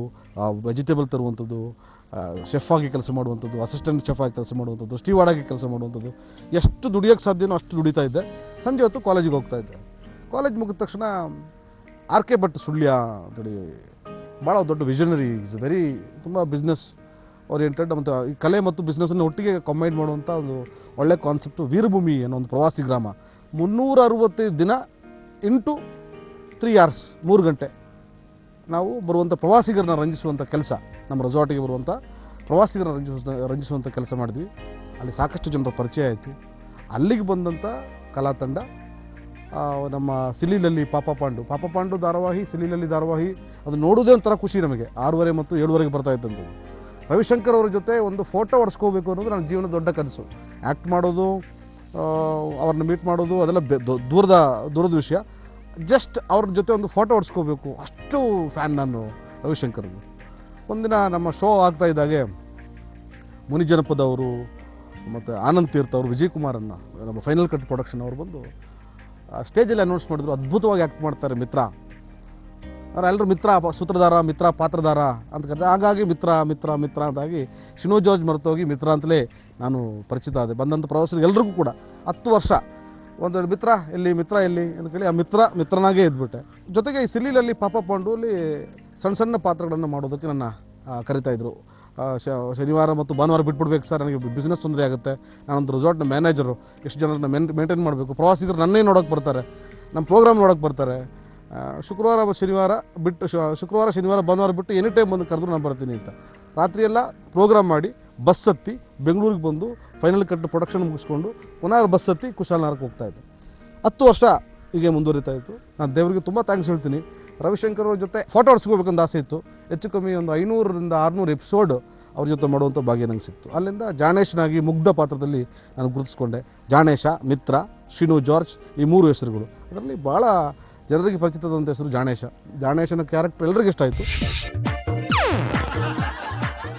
ವೆಜಿಟೇಬಲ್ ತರುವಂಥದ್ದು, ಶೆಫ್ ಆಗಿ ಕೆಲಸ ಮಾಡುವಂಥದ್ದು, ಅಸಿಸ್ಟೆಂಟ್ ಶೆಫ್ ಆಗಿ ಕೆಲಸ ಮಾಡುವಂಥದ್ದು, ಸ್ಟೀವಾರ್ಡ್ ಆಗಿ ಕೆಲಸ ಮಾಡುವಂಥದ್ದು, ಎಷ್ಟು ದುಡಿಯೋಕ್ಕೆ ಸಾಧ್ಯನೋ ಅಷ್ಟು ದುಡಿತಾ ಇದ್ದೆ. ಸಂಜೆ ಹೊತ್ತು ಕಾಲೇಜಿಗೆ ಹೋಗ್ತಾಯಿದ್ದೆ. ಕಾಲೇಜ್ ಮುಗಿದ ತಕ್ಷಣ RK ಭಟ್ ಸುಳ್ಯ ಅಂತೇಳಿ ಭಾಳ ದೊಡ್ಡ ವಿಷನರಿ, ಇಸ್ ವೆರಿ ತುಂಬ ಬಿಸ್ನೆಸ್ ಓರಿಯೆಂಟೆಡ್, ಮತ್ತು ಈ ಕಲೆ ಮತ್ತು ಬಿಸ್ನೆಸ್ಸನ್ನು ಒಟ್ಟಿಗೆ ಕಂಬೈನ್ ಮಾಡುವಂಥ ಒಂದು ಒಳ್ಳೆ ಕಾನ್ಸೆಪ್ಟು ವೀರಭೂಮಿ ಅನ್ನೋ ಒಂದು ಪ್ರವಾಸಿ ಗ್ರಾಮ. 365 ದಿನ ಇಂಟು 3 hours 3 ಗಂಟೆ ನಾವು ಬರುವಂಥ ಪ್ರವಾಸಿಗರನ್ನ ರಂಜಿಸುವಂಥ ಕೆಲಸ, ನಮ್ಮ ರೆಸಾರ್ಟಿಗೆ ಬರುವಂಥ ಪ್ರವಾಸಿಗರನ್ನ ರಂಜಿಸುವಂಥ ಕೆಲಸ ಮಾಡಿದ್ವಿ. ಅಲ್ಲಿ ಸಾಕಷ್ಟು ಜನರ ಪರಿಚಯ ಆಯಿತು. ಅಲ್ಲಿಗೆ ಬಂದಂಥ ಕಲಾ ತಂಡ ನಮ್ಮ ಸಿಲಿಲಲ್ಲಿ ಪಾಪ ಪಾಂಡು ಧಾರಾವಾಹಿ, ಸಿಲಿಲಲ್ಲಿ ಧಾರಾವಾಹಿ ಅದು ನೋಡೋದೇ ಒಂಥರ ಖುಷಿ ನಮಗೆ. 6:30 ಮತ್ತು 7:30 ಬರ್ತಾ ಇತ್ತಂಥದ್ದು. ರವಿಶಂಕರ್ ಅವ್ರ ಜೊತೆ ಒಂದು ಫೋಟೋ ಹೊಡ್ಸ್ಕೋಬೇಕು ಅನ್ನೋದು ನನ್ನ ಜೀವನದ ದೊಡ್ಡ ಕನಸು. ಆ್ಯಕ್ಟ್ ಮಾಡೋದು, ಅವ್ರನ್ನ ಮೀಟ್ ಮಾಡೋದು ಅದೆಲ್ಲ ದೂರದ ವಿಷಯ. ಜಸ್ಟ್ ಅವ್ರ ಜೊತೆ ಒಂದು ಫೋಟೋ ಹೊಡ್ಸ್ಕೋಬೇಕು, ಅಷ್ಟು ಫ್ಯಾನ್ ನಾನು ರವಿಶಂಕರ್ದು. ಒಂದಿನ ನಮ್ಮ ಶೋ ಆಗ್ತಾ ಇದ್ದಾಗೆ ಮುನಿಜನಪದ ಅವರು ಮತ್ತು ಆನಂದ್ ತೀರ್ಥ ಅವರು, ವಿಜಯ್ ಕುಮಾರನ್ನು, ನಮ್ಮ ಫೈನಲ್ ಕಟ್ ಪ್ರೊಡಕ್ಷನ್ ಅವರು ಬಂದು ಸ್ಟೇಜಲ್ಲಿ ಅನೌನ್ಸ್ ಮಾಡಿದ್ರು. ಅದ್ಭುತವಾಗಿ ಆ್ಯಕ್ಟ್ ಮಾಡ್ತಾರೆ ಮಿತ್ರ. ಎಲ್ಲರೂ ಮಿತ್ರ ಸೂತ್ರಧಾರ, ಮಿತ್ರ ಪಾತ್ರಧಾರ ಅಂತ ಕರೆದೆ. ಹಾಗಾಗಿ ಮಿತ್ರ ಅಂತಾಗಿ ಶಿನೋ ಜಾರ್ಜ್ ಮರೆತೋಗಿ ಮಿತ್ರ ಅಂತಲೇ ನಾನು ಪರಿಚಿತ ಆದೆ. ಬಂದಂಥ ಪ್ರವಾಸಿಗರು ಎಲ್ರಿಗೂ ಕೂಡ 10 ವರ್ಷ ಒಂದು ಮಿತ್ರ ಎಲ್ಲಿ ಅಂತ ಕೇಳಿ ಆ ಮಿತ್ರನಾಗೇ ಇದ್ಬಿಟ್ಟೆ. ಜೊತೆಗೆ ಈ ಸಿಲಿಲಲ್ಲಿ ಪಾಪ ಪಾಂಡುವಲ್ಲಿ ಸಣ್ಣ ಪಾತ್ರಗಳನ್ನು ಮಾಡೋದಕ್ಕೆ ನನ್ನ ಕರಿತಾಯಿದ್ರು. ಶನಿವಾರ ಮತ್ತು ಭಾನುವಾರ ಬಿಟ್ಬಿಡ್ಬೇಕು ಸರ್, ನನಗೆ ಬಿಸ್ನೆಸ್ ತೊಂದರೆ ಆಗುತ್ತೆ, ನಾನೊಂದು ರೆಸಾರ್ಟ್ನ ಮ್ಯಾನೇಜರು, ಎಷ್ಟು ಜನರನ್ನ ಮೇಂಟೈನ್ ಮಾಡಬೇಕು, ಪ್ರವಾಸಿಗರು ನನ್ನೇ ನೋಡೋಕ್ಕೆ ಬರ್ತಾರೆ, ನಮ್ಮ ಪ್ರೋಗ್ರಾಮ್ ನೋಡೋಕ್ಕೆ ಬರ್ತಾರೆ. ಶುಕ್ರವಾರ ಶನಿವಾರ ಭಾನುವಾರ ಬಿಟ್ಟು ಎನಿ ಟೈಮ್ ಬಂದು ಕರೆದ್ರು ನಾನು ಬರ್ತೀನಿ ಅಂತ. ರಾತ್ರಿಯೆಲ್ಲ ಪ್ರೋಗ್ರಾಮ್ ಮಾಡಿ ಬಸ್ ಹತ್ತಿ ಬೆಂಗಳೂರಿಗೆ ಬಂದು ಫೈನಲ್ ಕಟ್ ಪ್ರೊಡಕ್ಷನ್ ಮುಗಿಸ್ಕೊಂಡು ಪುನಃ ಬಸ್ ಹತ್ತಿ ಕುಶಾಲನಗರಕ್ಕೆ ಹೋಗ್ತಾಯಿದ್ದೆ. 10 ವರ್ಷ ಹೀಗೆ ಮುಂದುವರಿತಾ ಇತ್ತು. ನಾನು ದೇವರಿಗೆ ತುಂಬ ಥ್ಯಾಂಕ್ಸ್ ಹೇಳ್ತೀನಿ. ರವಿಶಂಕರ್ ಅವ್ರ ಜೊತೆ ಫೋಟೋ ಹೊಡ್ಸ್ಕೋಬೇಕಂತ ಆಸೆ ಇತ್ತು. ಹೆಚ್ಚು ಕಮ್ಮಿ ಒಂದು 500ರಿಂದ 600 ಎಪಿಸೋಡ್ ಅವ್ರ ಜೊತೆ ಮಾಡುವಂಥ ಭಾಗ್ಯ ನಂಗೆ ಸಿಕ್ತು. ಅಲ್ಲಿಂದ ಜಾಣೇಶನಾಗಿ ಮುಗ್ಧ ಪಾತ್ರದಲ್ಲಿ ನಾನು ಗುರುತಿಸ್ಕೊಂಡೆ. ಜಾಣೇಶ, ಮಿತ್ರ, ಶಿನು ಜಾರ್ಜ್ ಈ 3 ಹೆಸರುಗಳು. ಅದರಲ್ಲಿ ಭಾಳ ಜನರಿಗೆ ಪರಿಚಿತದಂಥ ಹೆಸರು ಜಾಣೇಶನ ಕ್ಯಾರೆಕ್ಟರ್ ಎಲ್ರಿಗೂ ಇಷ್ಟ ಆಯಿತು.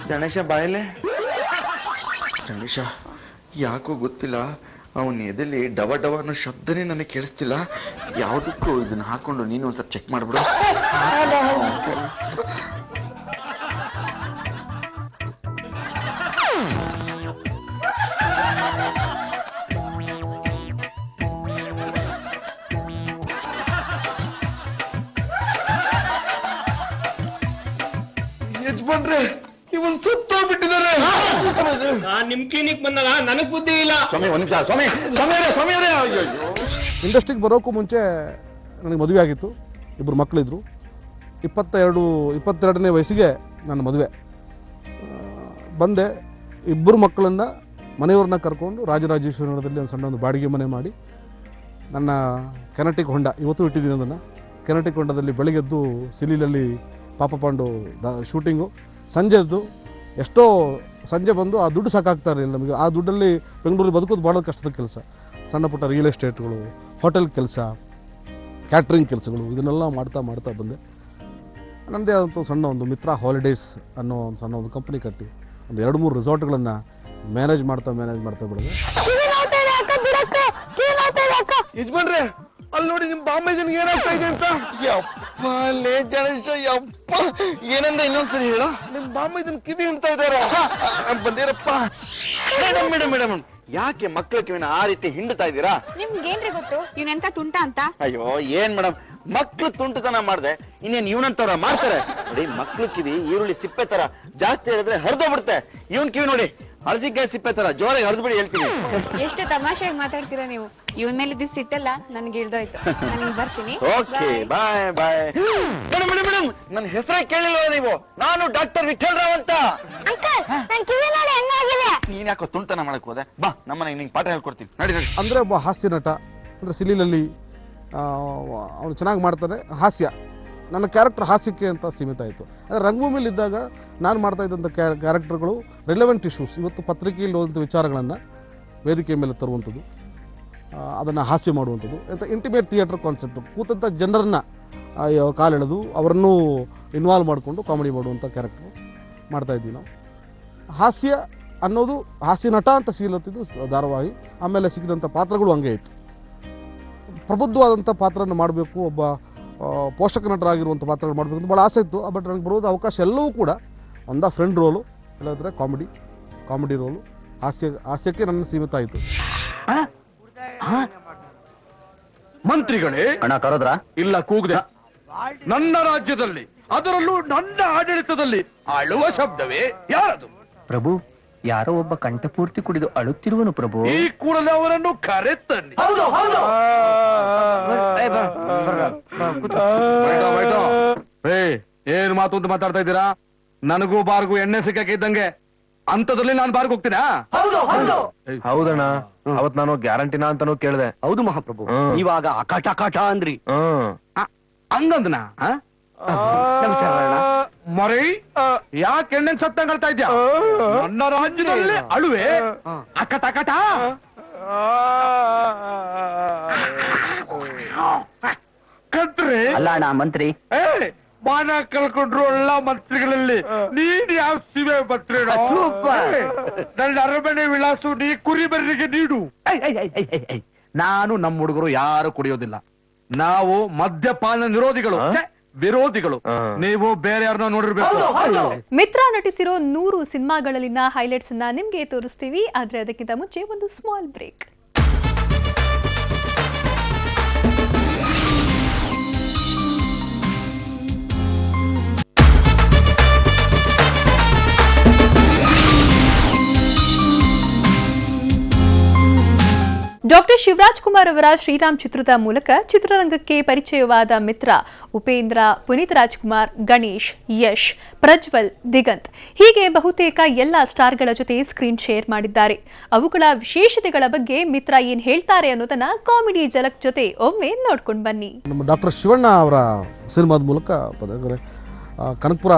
ಗಣೇಶ ಬಾಯಲೆ ಗಣೇಶ ಯಾಕೋ ಗೊತ್ತಿಲ್ಲ, ಅವನ ಎದೆಲಿ ಡವ ಅನ್ನೋ ಶಬ್ದನೇ ನನಗೆ ಕೇಳಿಸ್ತಿಲ್ಲ. ಯಾವುದಕ್ಕೂ ಇದನ್ನ ಹಾಕೊಂಡು ನೀನು ಒಂದ್ಸಲ ಚೆಕ್ ಮಾಡ್ಬಿಡು. ಯಜಮಾನ್ರೆ, ಇವನ್ ಸತ್ತೋಗ್ಬಿಟ್ಟಿದ್ದಾರೆ. ನಿಮ್ ಕ್ಲಿನಿಕ್ ಬಂದಾಗ ನನಗ್ ಬುದ್ಧಿ ಇಲ್ಲ. ಇಂಡಸ್ಟ್ರಿಗೆ ಬರೋಕ್ಕೂ ಮುಂಚೆ ನನಗೆ ಮದುವೆ ಆಗಿತ್ತು. 2 ಮಕ್ಕಳಿದ್ರು. 22ನೇ ವಯಸ್ಸಿಗೆ ನನ್ನ ಮದುವೆ. ಬಂದೆ. 2 ಮಕ್ಕಳನ್ನು ಮನೆಯವ್ರನ್ನ ಕರ್ಕೊಂಡು ರಾಜರಾಜೇಶ್ವರಿ ನಗರದಲ್ಲಿ ಒಂದು ಬಾಡಿಗೆ ಮನೆ ಮಾಡಿ ನನ್ನ ಕೆನಟಿಕ್ ಹೊಂಡ ಇವತ್ತು ಇಟ್ಟಿದ್ದೀನಿ. ಅದನ್ನು ಕೆನಟಿಕ್ ಹೊಂಡದಲ್ಲಿ ಬೆಳಗ್ಗೆದ್ದು ಸಿಲಿಲಲ್ಲಿ ಪಾಪ ಪಾಂಡು ಶೂಟಿಂಗು, ಸಂಜೆದ್ದು ಎಷ್ಟೋ ಸಂಜೆ ಬಂದು ಆ ದುಡ್ಡು ಸಾಕಾಗ್ತಾರೆ ನಮಗೆ. ಆ ದುಡ್ಡಲ್ಲಿ ಬೆಂಗಳೂರಲ್ಲಿ ಬದುಕೋದು ಭಾಳ ಕಷ್ಟದ ಕೆಲಸ. ಸಣ್ಣ ಪುಟ್ಟ ರಿಯಲ್ ಎಸ್ಟೇಟ್ಗಳು, ಹೋಟೆಲ್ ಕೆಲಸ, ಕ್ಯಾಟ್ರಿಂಗ್ ಕೆಲಸಗಳು ಇದನ್ನೆಲ್ಲ ಮಾಡ್ತಾ ಬಂದೆ. ನನ್ನದೇ ಆದಂಥ ಒಂದು ಮಿತ್ರ ಹಾಲಿಡೇಸ್ ಅನ್ನೋ ಒಂದು ಕಂಪ್ನಿ ಕಟ್ಟಿ ಒಂದು 2-3 ರೆಸಾರ್ಟ್ಗಳನ್ನು ಮ್ಯಾನೇಜ್ ಮಾಡ್ತಾ ಬೆಳೆದೆ. ಯಜಮಾನ್ರೆ, ಅಲ್ಲಿ ನೋಡಿ ನಿಮ್ ಬಾಂಬೆ ಜನಗೆ ಏನಾಗ್ತಾ ಇದೆ ಅಂತ. ಯಪ್ಪ ಲೇ ಗಣೇಶ, ಯಪ್ಪ ಏನಂದ್ರೆ ಇನ್ನೊಂದ್ಸರಿ ಹೇಳು. ನಿಮ್ ಬಾಂಬೆ ಜನ ಕಿವಿ ಹಿಡ್ತಾ ಇದಾರ. ಬಂದಿರಪ್ಪ. ಮೇಡಮ್ ಯಾಕೆ ಮಕ್ಳ ಕಿವಿನ ಆ ರೀತಿ ಹಿಂಡ್ತಾ ಇದ್ದೀರಾ? ನಿಮ್ಗೇನ್ರಿ ಗೊತ್ತು ಇವ್ನೆಂತ ತುಂಟ ಅಂತ? ಅಯ್ಯೋ ಏನ್ ಮೇಡಮ್, ಮಕ್ಳು ತುಂಟತನ ಮಾಡ್ದೆ ಇನ್ನೇನ್ ಇವನಂತವ್ರ ಮಾಡ್ತಾರೆ ನೋಡಿ. ಮಕ್ಳು ಕಿವಿ ಈರುಳ್ಳಿ ಸಿಪ್ಪೆ ತರ ಜಾಸ್ತಿ ಹೇಳಿದ್ರೆ ಹರಿದೋಗ್ಬಿಡುತ್ತೆ. ಇವನ್ ಕಿವಿ ನೋಡಿ ಹಳಸಿಕಾಯಿ ಸಿಪ್ಪೆ ತರ ಜೋರಾಗಿ ಹರಿದ್ಬಿಡಿ ಹೇಳ್ತೀನಿ. ಎಷ್ಟು ತಮಾಷೆಯಾಗಿ ಮಾತಾಡ್ತೀರಾ ನೀವು. ಇವನ್ ಮೇಲೆ ಇದ್ದ ಸಿಟ್ಟಲ್ಲ ನನ್ಗೆ ಇಳ್ದೋಯ್ತು. ನಾನು ಬರ್ತೀನಿ. Okay bye. ಮೇಡಮ್ ನನ್ನ ಹೆಸರೇ ಕೇಳಿಲ್ವ ನೀವು? ನಾನು ಡಾಕ್ಟರ್ ವಿಠಲ್ ರಾವ್ ಅಂತ. ನೀನ್ ಯಾಕೋ ತುಂಟನ ಮಾಡಕ್ ಹೋದೆ? ಬಾ ನಮ್ಮನೆ ನಿಂಗೆ ಪಾಠ ಹೇಳ್ಕೊಡ್ತೀನಿ. ನಡಿ. ಅಂದರೆ ಒಬ್ಬ ಹಾಸ್ಯ ನಟ, ಅಂದರೆ ಸಿಲಿಲಲ್ಲಿ ಅವನು ಚೆನ್ನಾಗಿ ಮಾಡ್ತಾನೆ. ಹಾಸ್ಯ, ನನ್ನ ಕ್ಯಾರೆಕ್ಟರ್ ಹಾಸ್ಯಕ್ಕೆ ಅಂತ ಸೀಮಿತ ಆಯಿತು. ಆದರೆ ರಂಗಭೂಮಿಲಿದ್ದಾಗ ನಾನು ಮಾಡ್ತಾ ಇದ್ದಂಥ ಕ್ಯಾರೆಕ್ಟರ್ಗಳು ರಿಲೆವೆಂಟ್ ಇಶ್ಯೂಸ್, ಇವತ್ತು ಪತ್ರಿಕೆಯಲ್ಲಿ ಹೋದಂಥ ವಿಚಾರಗಳನ್ನು ವೇದಿಕೆ ಮೇಲೆ ತರುವಂಥದ್ದು, ಅದನ್ನು ಹಾಸ್ಯ ಮಾಡುವಂಥದ್ದು, ಅಂತ ಇಂಟಿಮೇಟ್ ಥಿಯೇಟರ್ ಕಾನ್ಸೆಪ್ಟು. ಕೂತಂಥ ಜನರನ್ನ ಕಾಲೆಳೆದು ಅವರನ್ನು ಇನ್ವಾಲ್ವ್ ಮಾಡಿಕೊಂಡು ಕಾಮಿಡಿ ಮಾಡುವಂಥ ಕ್ಯಾರೆಕ್ಟರು ಮಾಡ್ತಾಯಿದ್ವಿ ನಾವು. ಹಾಸ್ಯ ಅನ್ನೋದು ಹಾಸ್ಯ ನಟ ಅಂತ ಸೀಲತ್ತಿದ್ದು ಧಾರಾವಾಹಿ. ಆಮೇಲೆ ಸಿಕ್ಕಿದಂಥ ಪಾತ್ರಗಳು ಹಂಗೆ ಇತ್ತು. ಪ್ರಬುದ್ಧವಾದಂಥ ಪಾತ್ರನ ಮಾಡಬೇಕು, ಒಬ್ಬ ಪೋಷಕ ನಟರಾಗಿರುವಂಥ ಪಾತ್ರಗಳು ಮಾಡಬೇಕು ಅಂತ ಭಾಳ ಆಸೆ ಇತ್ತು. ಬಟ್ ನನಗೆ ಬರೋದು ಅವಕಾಶ ಎಲ್ಲವೂ ಕೂಡ ಒಂದ ಫ್ರೆಂಡ್ ರೋಲು, ಇಲ್ಲಾಂದರೆ ಕಾಮಿಡಿ ರೋಲು, ಹಾಸ್ಯಕ್ಕೆ ನನ್ನ ಸೀಮಿತ ಆಯಿತು. ಮಂತ್ರಿಗಳೇ, ಅಣ್ಣ ಕರೋದ್ರ ಇಲ್ಲ ಕೂಗ್ದೆ. ನನ್ನ ರಾಜ್ಯದಲ್ಲಿ, ಅದರಲ್ಲೂ ನನ್ನ ಆಡಳಿತದಲ್ಲಿ ಆಳುವ ಶಬ್ದವೇ ಯಾರದು? ಪ್ರಭು, ಯಾರೋ ಒಬ್ಬ ಕಂಠಪೂರ್ತಿ ಕುಡಿದು ಅಳುತ್ತಿರುವನು ಪ್ರಭು. ಈ ಕೂಡಲೇ ಅವರನ್ನು ಕರೆತನ್ನಿ. ಏನ್ ಮಾತು ಅಂತ ಮಾತಾಡ್ತಾ ಇದ್ದೀರಾ? ನನಗೂ ಬಾರ್ಗೂ ಎಣ್ಣೆ ಸಿಕ್ಕಕ್ಕೆ ಇದ್ದಂಗೆ ಅಂತದ್ರಲ್ಲಿ ನಾನು ಬಾರ್ಗ್ ಹೋಗ್ತೀನಾ? ಹೌದಣ್ಣ, ಅವತ್ ನಾನು ಗ್ಯಾರಂಟಿನಾ ಅಂತಾನು ಕೇಳ್ದೆ. ಹೌದು ಮಹಾಪ್ರಭು, ಇವಾಗ ಅಕಾಟ ಕಾಟ ಅಂದ್ರಿ. ಹಂಗಂದನ ಮರಿ ಯಾಕೆ ಎಣ್ಣೆ ಸತ್ತಂಗ್ ಹೇಳ್ತಾ ಇದ್ಯಾ? ನನ್ನ ರಾಜ್ಯದಲ್ಲಿ ಅಳುವೆ ಅಕಟ ಅಕಟ. ಕತ್ರಿ ಅಲ್ಲ ಅಣ್ಣ ಮಂತ್ರಿ, ಮಾನ ಕಳ್ಕೊಂಡ್ರು ಎಲ್ಲ ಮಂತ್ರಿಗಳಲ್ಲಿ ನೀನ್ ಯಾವ ಶಿವೆ ಮಂತ್ರಿ? ನನ್ನ ಅರಮನೆ ವಿಳಾಸು ನೀ ಕುರಿಬರಿಗೆ ನೀಡು. ನಾನು ನಮ್ಮ ಹುಡುಗರು ಯಾರು ಕುಡಿಯೋದಿಲ್ಲ. ನಾವು ಮದ್ಯಪಾನ ನಿರೋಧಿಗಳು, ವಿರೋಧಿಗಳು. ನೀವು ಬೇರೆ ಯಾರನ್ನ ನೋಡಿರ್ಬೇಕು. ಮಿತ್ರ ನಟಿಸಿರೋ 100 ಸಿನಿಮಾಗಳಲ್ಲಿನ ಹೈಲೈಟ್ಸ್ ಅನ್ನ ನಿಮ್ಗೆ ತೋರಿಸ್ತೀವಿ. ಆದ್ರೆ ಅದಕ್ಕಿಂತ ಮುಂಚೆ ಒಂದು small break. Doctor Shivaraj Kumar ಅವರ ಶ್ರೀರಾಮ್ ಚಿತ್ರದ ಮೂಲಕ ಚಿತ್ರರಂಗಕ್ಕೆ ಪರಿಚಯವಾದ ಮಿತ್ರ ಉಪೇಂದ್ರ, ಪುನೀತ್ ರಾಜ್ಕುಮಾರ್, ಗಣೇಶ್, ಯಶ್, ಪ್ರಜ್ವಲ್, ದಿಗಂತ್ ಹೀಗೆ ಬಹುತೇಕ ಎಲ್ಲ ಸ್ಟಾರ್ಗಳ ಜೊತೆ ಸ್ಕ್ರೀನ್ ಶೇರ್ ಮಾಡಿದ್ದಾರೆ. ಅವುಗಳ ವಿಶೇಷತೆಗಳ ಬಗ್ಗೆ ಮಿತ್ರ ಏನ್ ಹೇಳ್ತಾರೆ ಅನ್ನೋದನ್ನ ಕಾಮಿಡಿ ಜಲಕ್ ಜೊತೆ ಒಮ್ಮೆ ನೋಡ್ಕೊಂಡು ಬನ್ನಿ. ನಮ್ಮ ಡಾಕ್ಟರ್ ಶಿವಣ್ಣ ಅವರ ಸಿನಿಮಾದ ಮೂಲಕ ಕನಕಪುರ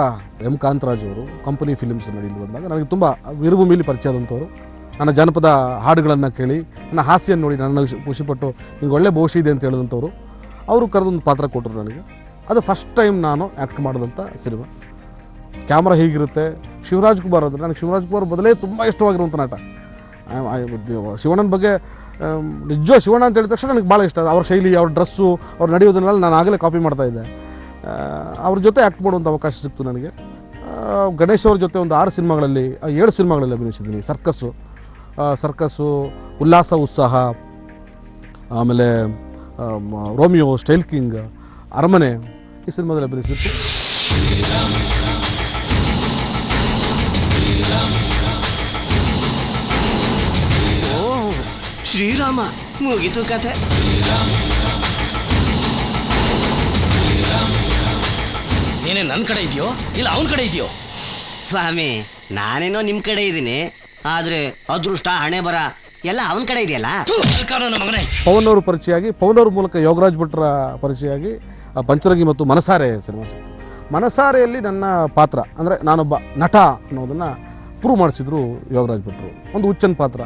ಎಂ ಕಾಂತರಾಜ್ ಅವರು ಕಂಪನಿ ಫಿಲಿಮ್ಸ್ ನಡೆಯಲು ಬಂದಾಗ ನನಗೆ ತುಂಬ ವೀರಭೂಮಿಯಲ್ಲಿ ಪರಿಚಯ ಆದಂಥವ್ರು. ನನ್ನ ಜನಪದ ಹಾಡುಗಳನ್ನು ಕೇಳಿ ನನ್ನ ಹಾಸ್ಯ ನೋಡಿ ನನ್ನ ಖುಷಿಪಟ್ಟು ನಿಮ್ಗೆ ಒಳ್ಳೆ ಭವಿಷ್ಯ ಇದೆ ಅಂತ ಹೇಳಿದಂಥವ್ರು ಅವರು ಕರೆದೊಂದು ಪಾತ್ರ ಕೊಟ್ಟರು ನನಗೆ. ಅದು ಫಸ್ಟ್ ಟೈಮ್ ನಾನು ಆ್ಯಕ್ಟ್ ಮಾಡಿದಂಥ ಸಿನಿಮಾ. ಕ್ಯಾಮ್ರಾ ಹೀಗಿರುತ್ತೆ. ಶಿವರಾಜ್ ಕುಮಾರ್ ಅಂದರೆ ನನಗೆ ಶಿವರಾಜ್ ಕುಮಾರ್ ಮೊದಲೇ ತುಂಬ ಇಷ್ಟವಾಗಿರುವಂಥ ನಟ. ಶಿವಣ್ಣನ ಬಗ್ಗೆ ನಿಜ ಶಿವಣ್ಣ ಅಂತ ಹೇಳಿದ ತಕ್ಷಣ ನನಗೆ ಭಾಳ ಇಷ್ಟ. ಅವ್ರ ಶೈಲಿ, ಅವ್ರ ಡ್ರೆಸ್ಸು, ಅವ್ರು ನಡೆಯೋದನ್ನೆಲ್ಲ ನಾನು ಆಗಲೇ ಕಾಪಿ ಮಾಡ್ತಾಯಿದ್ದೆ. ಅವ್ರ ಜೊತೆ ಆ್ಯಕ್ಟ್ ಮಾಡುವಂಥ ಅವಕಾಶ ಸಿಕ್ತು ನನಗೆ. ಗಣೇಶ್ ಅವ್ರ ಜೊತೆ ಒಂದು 6 ಸಿನಿಮಾಗಳಲ್ಲಿ 7 ಸಿನಿಮಾಗಳಲ್ಲಿ ಅಭಿನಯಿಸಿದ್ದೀನಿ. ಸರ್ಕಸ್ಸು, ಉಲ್ಲಾಸ ಉತ್ಸಾಹ, ಆಮೇಲೆ ರೋಮಿಯೋ, ಸ್ಟೈಲ್ ಕಿಂಗ್, ಅರಮನೆ ಈ ಸಿನಿಮಾದಲ್ಲಿ ಅಭಿನಯಿಸಿತ್ತು. ಶ್ರೀರಾಮ ಮುಗಿತು ಕಥೆ. ನೀನೇ ನನ್ನ ಕಡೆ ಇದೆಯೋ ಇಲ್ಲ ಅವನ ಕಡೆ ಇದೆಯೋ? ಸ್ವಾಮಿ, ನಾನೇನೋ ನಿಮ್ಮ ಕಡೆ ಇದ್ದೀನಿ, ಆದರೆ ಅದೃಷ್ಟ ಹಣೆ ಬರ ಎಲ್ಲ ಅವನ ಕಡೆ ಇದೆಯಲ್ಲ. ಪವನ್ ಅವರು ಪರಿಚಯ ಆಗಿ, ಪವನ್ ಅವ್ರ ಮೂಲಕ ಯೋಗರಾಜ್ ಭಟ್ರ ಪರಿಚಯ ಆಗಿ ಪಂಚರಂಗಿ ಮತ್ತು ಮನಸಾರೆ ಸಿನಿಮಾ ಸಿಕ್ತು. ಮನಸಾರೆಯಲ್ಲಿ ನನ್ನ ಪಾತ್ರ ಅಂದರೆ ನಾನೊಬ್ಬ ನಟ ಅನ್ನೋದನ್ನು ಪ್ರೂವ್ ಮಾಡಿಸಿದ್ರು ಯೋಗರಾಜ್ ಭಟ್ರು. ಒಂದು ಹುಚ್ಚನ್ ಪಾತ್ರ,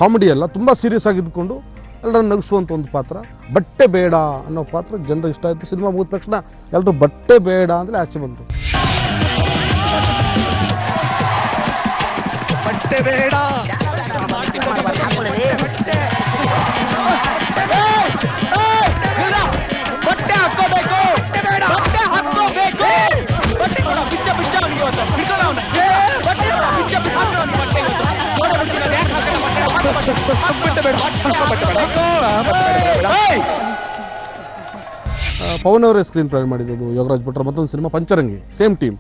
ಕಾಮಿಡಿ ಅಲ್ಲ, ತುಂಬ ಸೀರಿಯಸ್ ಆಗಿದ್ದುಕೊಂಡು ಎಲ್ಲರನ್ನು ನಗಿಸುವಂಥ ಒಂದು ಪಾತ್ರ. ಬಟ್ಟೆ ಬೇಡ ಅನ್ನೋ ಪಾತ್ರ ಜನರಿಗೆ ಇಷ್ಟ ಆಯಿತು. ಸಿನಿಮಾ ಮುಗಿದ ತಕ್ಷಣ ಎಲ್ಲರೂ ಬಟ್ಟೆ ಬೇಡ ಅಂದರೆ ಆಚೆ ಬಂದರು. ಬಟ್ಟೆ ಬೇಡ, ಬಟ್ಟೆ ಹಾಕೋಬೇಕು, ಬಟ್ಟೆ ಹಾಕೋಬೇಕು, ಬಿಚ್ಚ ಬಿಚ್ಚ ಪವನ್ ಅವರೇ ಸ್ಕ್ರೀನ್ ಪ್ಲೇ ಮಾಡಿದ್ದು ಯೋಗರಾಜ್ ಭಟ್ರ ಮತ್ತೊಂದು ಸಿನಿಮಾ ಪಂಚರಂಗಿ, ಸೇಮ್ ಟೀಮ್.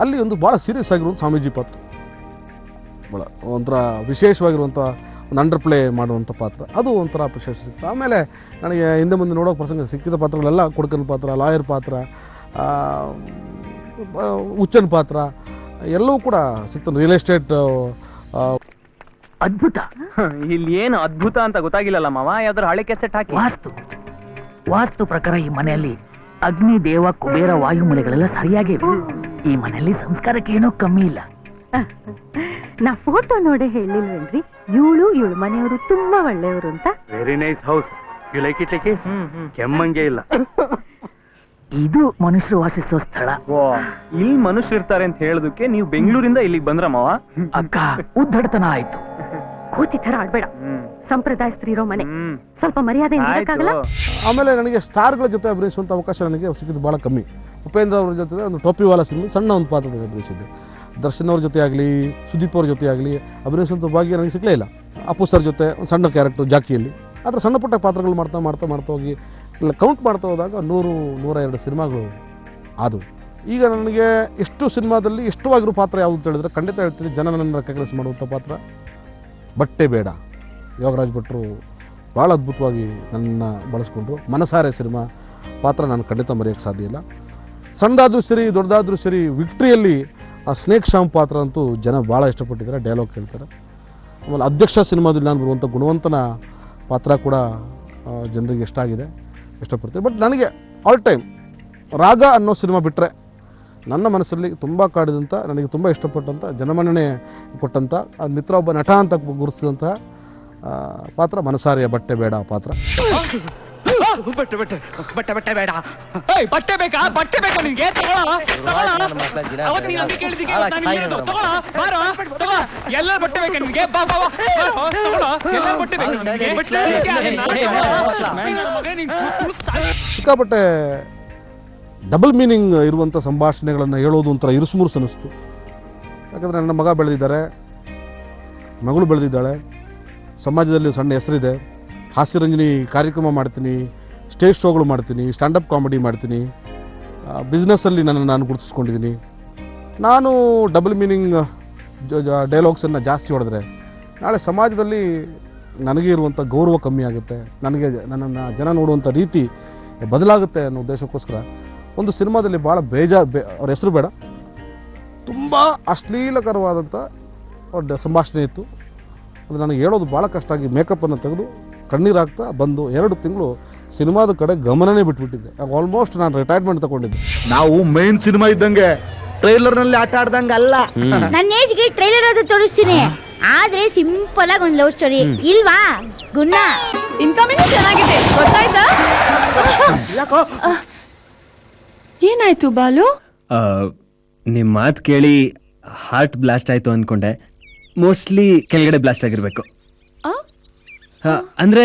ಅಲ್ಲಿ ಒಂದು ಭಾಳ ಸೀರಿಯಸ್ ಆಗಿರುವಂಥ ಸ್ವಾಮೀಜಿ ಪಾತ್ರ, ಭಾಳ ಒಂಥರ ವಿಶೇಷವಾಗಿರುವಂಥ ಒಂದು ಅಂಡರ್ ಪ್ಲೇ ಮಾಡುವಂಥ ಪಾತ್ರ. ಅದು ಒಂಥರ ಪ್ರಶಸ್ತಿ ಸಿಕ್ತು. ಆಮೇಲೆ ನನಗೆ ಹಿಂದೆ ಮುಂದೆ ನೋಡೋ ಪ್ರಸಂಗ ಸಿಕ್ಕಿದ ಪಾತ್ರಗಳೆಲ್ಲ ಕೊಡ್ಕನ್ ಪಾತ್ರ, ಲಾಯರ್ ಪಾತ್ರ, ಹುಚ್ಚನ್ ಪಾತ್ರ ಎಲ್ಲವೂ ಕೂಡ ಸಿಕ್ತು. ರಿಯಲ್ ಎಸ್ಟೇಟ್ ಅದ್ಭುತ. ಇಲ್ಲಿ ಏನು ಅದ್ಭುತ ಅಂತ ಗೊತ್ತಾಗಿಲ್ಲಲ್ಲ ಮಾವ. ಯಾವ್ದಾರು ಹಳೆ ಕೆಸೆಟ್ ಹಾಕಿ. ವಾಸ್ತು ಪ್ರಕಾರ ಈ ಮನೆಯಲ್ಲಿ ಅಗ್ನಿ, ದೇವ, ಕುಬೇರ, ವಾಯುಮೂಲೆಗಳೆಲ್ಲ ಸರಿಯಾಗಿವೆ. ಈ ಮನೆಯಲ್ಲಿ ಸಂಸ್ಕಾರಕ್ಕೆ ಏನೋ ಕಮ್ಮಿ ಇಲ್ಲ. ನಾ ಫೋಟೋ ನೋಡೇ ಹೇಳಿಲ್ವೇನ್ರಿ ಇವಳು ಮನೆಯವರು ತುಂಬಾ ಒಳ್ಳೆಯವರು ಅಂತ. Very nice house. You like it? ಕೆಮ್ಮಂಗೆ ಇಲ್ಲ. ಇದು ಮನುಷ್ಯರು ವಾಸಿಸೋ ಸ್ಥಳ. ಇಲ್ಲಿ ಮನುಷ್ಯರು ಇರ್ತಾರೆ ಅಂತ ಹೇಳೋದಕ್ಕೆ ನೀವು ಬೆಂಗಳೂರಿಂದ ಇಲ್ಲಿಗೆ ಬಂದ್ರ ಮಾವ? ಅಕ್ಕ, ಉದ್ದಡತನ ಆಯ್ತು. ಕೋತಿ ತರ ಆಡ್ಬೇಡ. ಸಂಪ್ರದಾಯಸ್ಥರು ಇರೋ ಮನೆ, ಸ್ವಲ್ಪ ಮರ್ಯಾದೆ ಇರಕ್ಕಾಗಲ್ಲ. ಆಮೇಲೆ ನನಗೆ ಸ್ಟಾರ್ಗಳ ಜೊತೆ ಅಭಿನಯಿಸುವಂಥ ಅವಕಾಶ ನನಗೆ ಸಿಕ್ಕಿದ್ದು ಭಾಳ ಕಮ್ಮಿ. ಉಪೇಂದ್ರ ಅವ್ರ ಜೊತೆ ಒಂದು ಟೋಪಿವಾಲ ಸಿನಿಮಾ ಸಣ್ಣ ಒಂದು ಪಾತ್ರದಲ್ಲಿ ಅಭಿನಯಿಸಿದ್ದೆ. ದರ್ಶನ್ ಅವ್ರ ಜೊತೆ ಆಗಲಿ, ಸುದೀಪ್ ಅವ್ರ ಜೊತೆ ಆಗಲಿ ಅಭಿನಯಿಸುವಂಥ ಭಾಗ್ಯ ನನಗೆ ಸಿಕ್ಕಲೇ ಇಲ್ಲ. ಅಪ್ಪು ಸರ್ ಜೊತೆ ಒಂದು ಸಣ್ಣ ಕ್ಯಾರೆಕ್ಟರ್ ಜಾಕಿಯಲ್ಲಿ, ಆದರೆ ಸಣ್ಣ ಪುಟ್ಟ ಪಾತ್ರಗಳು ಮಾಡ್ತಾ ಹೋಗಿ ಕೌಂಟ್ ಮಾಡ್ತಾ ಹೋದಾಗ 100-102 ಸಿನಿಮಾಗಳು ಆದವು. ಈಗ ನನಗೆ ಎಷ್ಟು ಸಿನಿಮಾದಲ್ಲಿ ಇಷ್ಟವಾಗಿರೋ ಪಾತ್ರ ಯಾವುದು ಅಂತ ಹೇಳಿದ್ರೆ ಖಂಡಿತ ಹೇಳ್ತೀನಿ, ಜನ ನನ್ನ ರೆಕಗ್ನೈಸ್ ಮಾಡುವಂಥ ಪಾತ್ರ ಬಟ್ಟೆ ಬೇಡ. ಯೋಗರಾಜ್ ಭಟ್ರು ಭಾಳ ಅದ್ಭುತವಾಗಿ ನನ್ನ ಬಳಸ್ಕೊಂಡ್ರು. ಮನಸಾರೆ ಸಿನಿಮಾ ಪಾತ್ರ ನಾನು ಖಂಡಿತ ಮರೆಯೋಕ್ಕೆ ಸಾಧ್ಯ ಇಲ್ಲ. ಸಣ್ಣದಾದ್ರೂ ಸರಿ ದೊಡ್ಡದಾದ್ರೂ ಸರಿ, ವಿಕ್ಟ್ರಿಯಲ್ಲಿ ಆ ಸ್ನೇಕ್ ಶಾಮ್ ಪಾತ್ರ ಅಂತೂ ಜನ ಭಾಳ ಇಷ್ಟಪಟ್ಟಿದ್ದಾರೆ, ಡೈಲಾಗ್ ಕೇಳ್ತಾರೆ. ಆಮೇಲೆ ಅಧ್ಯಕ್ಷ ಸಿನಿಮಾದಲ್ಲಿ ನಾನು ಬರುವಂಥ ಗುಣವಂತನ ಪಾತ್ರ ಕೂಡ ಜನರಿಗೆ ಇಷ್ಟಪಡ್ತೀನಿ. ಬಟ್ ನನಗೆ ಆಲ್ ಟೈಮ್ ರಾಗ ಅನ್ನೋ ಸಿನಿಮಾ ಬಿಟ್ಟರೆ ನನ್ನ ಮನಸ್ಸಲ್ಲಿ ತುಂಬ ಕಾಡಿದಂಥ, ನನಗೆ ತುಂಬ ಇಷ್ಟಪಟ್ಟಂಥ, ಜನಮನ್ನಣೆ ಕೊಟ್ಟಂಥ, ಮಿತ್ರ ಒಬ್ಬ ನಟ ಅಂತ ಗುರುತಿಸಿದಂತಹ ಪಾತ್ರ ಮನಸಾರೆಯ ಬಟ್ಟೆ ಬೇಡ ಪಾತ್ರ. ಬಟ್ಟೆ ಬಟ್ಟೆ ಬಟ್ಟೆ ಬಟ್ಟೆ ಬೇಡ. ಬಟ್ಟೆ ಬೇಕಾ? ಬಟ್ಟೆ ಬೇಕಾ ನಿನ್ಗೆ? ಎಲ್ಲರ ಬಟ್ಟೆ ಬೇಕಾ ನಿನ್ಗೆ? ಸಿಕ್ಕಾಪಟ್ಟೆ ಡಬಲ್ ಮೀನಿಂಗ್ ಇರುವಂಥ ಸಂಭಾಷಣೆಗಳನ್ನು ಹೇಳೋದು ಒಂಥರ ಇರುಸುಮುರುಸು ಅನ್ನಿಸ್ತು. ಯಾಕಂದರೆ ನನ್ನ ಮಗ ಬೆಳೆದಿದ್ದಾರೆ, ಮಗಳು ಬೆಳೆದಿದ್ದಾಳೆ, ಸಮಾಜದಲ್ಲಿ ಸಣ್ಣ ಹೆಸರಿದೆ. ಹಾಸ್ಯರಂಜನಿ ಕಾರ್ಯಕ್ರಮ ಮಾಡ್ತೀನಿ, ಸ್ಟೇಜ್ ಶೋಗಳು ಮಾಡ್ತೀನಿ, ಸ್ಟ್ಯಾಂಡಪ್ ಕಾಮಿಡಿ ಮಾಡ್ತೀನಿ, ಬಿಸ್ನೆಸ್ಸಲ್ಲಿ ನಾನು ಗುರುತಿಸ್ಕೊಂಡಿದ್ದೀನಿ. ನಾನು ಡಬಲ್ ಮೀನಿಂಗ್ ಡೈಲಾಗ್ಸನ್ನು ಜಾಸ್ತಿ ಹೊಡೆದ್ರೆ ನಾಳೆ ಸಮಾಜದಲ್ಲಿ ನನಗೆ ಇರುವಂಥ ಗೌರವ ಕಮ್ಮಿ ಆಗುತ್ತೆ, ನನಗೆ ನನ್ನನ್ನು ಜನ ನೋಡುವಂಥ ರೀತಿ ಬದಲಾಗುತ್ತೆ ಅನ್ನೋ ಉದ್ದೇಶಕ್ಕೋಸ್ಕರ ಒಂದು ಸಿನಿಮಾದಲ್ಲಿ ಭಾಳ ಅವ್ರ ಹೆಸರು ಬೇಡ, ತುಂಬ ಅಶ್ಲೀಲಕರವಾದಂಥ ಸಂಭಾಷಣೆ ಇತ್ತು. ಅದು ನನಗೆ ಹೇಳೋದು ಭಾಳ ಕಷ್ಟ ಆಗಿ ಮೇಕಪ್ಪನ್ನು ತೆಗೆದು ಕಣ್ಣೀರಾಗ್ತಾ ಬಂದು 2 ತಿಂಗಳು ಸಿನಿಮಾದ ಕಡೆ ಗಮನನೇ ಬಿಟ್ಬಿಟ್ಟಿದ್ದೆ. ಆಲ್ಮೋಸ್ಟ್ ನಾನು ರಿಟೈರ್ಮೆಂಟ್ ತಗೊಂಡಿದ್ದೆ. ನಾವು ಮೇನ್ ಸಿನಿಮಾ ಇದ್ದಂಗೆ ಟ್ರೈಲರ್ನಲ್ಲಿ ಆಟ ಆಡ್ದಂಗೆ ಅಲ್ಲ. ನನ್ನ ಏಜ್ಗೆ ಟ್ರೈಲರ್ ಅದು ತೋರಿಸ್ತೀನಿ, ಆದ್ರೆ ಸಿಂಪಲ್ ಆಗಿ ಒಂದು ಲವ್ ಸ್ಟೋರಿ ಇಲ್ವಾ? ಗುಣ ಇನ್ಕಮಿಂಗ್ ಚೆನ್ನಾಗಿದೆ, ಗೊತ್ತಾಯ್ತಾ? ಯಾಕೋ ಏನಾಯ್ತು ಬಾಲು? ನಿಮ್ಮ ಮಾತು ಕೇಳಿ ಹಾರ್ಟ್ ಬ್ಲಾಸ್ಟ್ ಆಯ್ತು ಅನ್ಕೊಂಡೆ. ಮೋಸ್ಟ್ಲಿ ಕೆಳಗಡೆ ಬ್ಲಾಸ್ಟ್ ಆಗಿರ್ಬೇಕು. ಅಂದ್ರೆ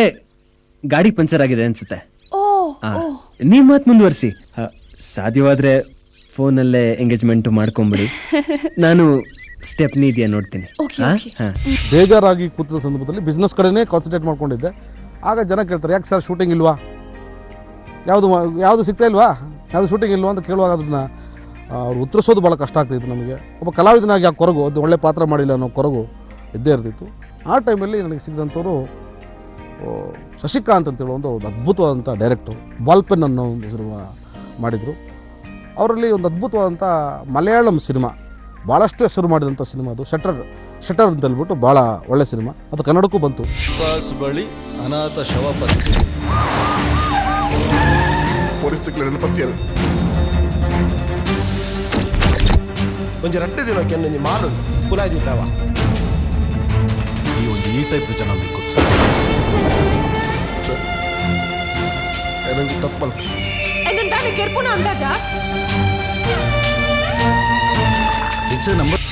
ಗಾಡಿ ಪಂಚರ್ ಆಗಿದೆ ಅನ್ಸುತ್ತೆ. ನಿಮ್ಮ ಮಾತು ಮುಂದುವರಿಸಿ. ಸಾಧ್ಯವಾದ್ರೆ ಫೋನಲ್ಲೇ ಎಂಗೇಜ್ಮೆಂಟ್ ಮಾಡ್ಕೊಂಬಿಡಿ, ನಾನು ಸ್ಟೆಪ್ನಿ ಇದೆಯಾ ನೋಡ್ತೀನಿ. ಬೇಜಾರಾಗಿ ಕೂತಿದ್ದ ಸಂದರ್ಭದಲ್ಲಿ ಬಿಸ್ನೆಸ್ ಕಡೆನೇ ಕಾನ್ಸಂಟ್ರೇಟ್ ಮಾಡ್ಕೊಂಡಿದ್ದೆ. ಆಗ ಜನ ಕೇಳ್ತಾರೆ, ಯಾಕೆ ಸರ್ ಶೂಟಿಂಗ್ ಇಲ್ವಾ, ಯಾವುದು ಸಿಗ್ತಾ ಇಲ್ವಾ, ಯಾವುದು ಶೂಟಿಂಗ್ ಇಲ್ವಾ ಅಂತ ಕೇಳುವಾಗ ಅದನ್ನು ಅವ್ರು ಉತ್ತರಿಸೋದು ಭಾಳ ಕಷ್ಟ ಆಗ್ತಿತ್ತು ನಮಗೆ. ಒಬ್ಬ ಕಲಾವಿದನಾಗಿ ಆ ಕೊರಗು, ಅದು ಒಳ್ಳೆ ಪಾತ್ರ ಮಾಡಿಲ್ಲ ಅನ್ನೋ ಕೊರಗು ಇದ್ದೇ ಇರ್ತಿತ್ತು. ಆ ಟೈಮಲ್ಲಿ ನನಗೆ ಸಿಗದಂಥವ್ರು ಶಶಿಕಾಂತ್ ಅಂತೇಳೋ ಒಂದು ಅದ್ಭುತವಾದಂಥ ಡೈರೆಕ್ಟ್ರು, ಬಾಲ್ಪೆನ್ ಅನ್ನೋ ಒಂದು ಸಿನಿಮಾ ಮಾಡಿದರು. ಅವರಲ್ಲಿ ಒಂದು ಅದ್ಭುತವಾದಂಥ ಮಲಯಾಳಂ ಸಿನಿಮಾ, ಭಾಳಷ್ಟು ಹೆಸರು ಮಾಡಿದಂಥ ಸಿನಿಮಾ ಅದು ಶಟರ್ ಅಂತ ಹೇಳ್ಬಿಟ್ಟು ಭಾಳ ಒಳ್ಳೆ ಸಿನಿಮಾ, ಅದು ಕನ್ನಡಕ್ಕೂ ಬಂತು. ಬಳಿ ಅನಾಥ ಶವ ಪರಿಸ್ಥಿತಿಗಳನ್ನು ಪತ್ತಿಯರು ಒಂದು 2 ದಿನಕ್ಕೆ ನೀವು ಮಾಡು ಕುಲಾಯಿದ್ದಾವ ಈ ಟೈಪ್ ಜನ ಬೇಕು ನನಗೆ ತಪ್ಪಲ್ಲ.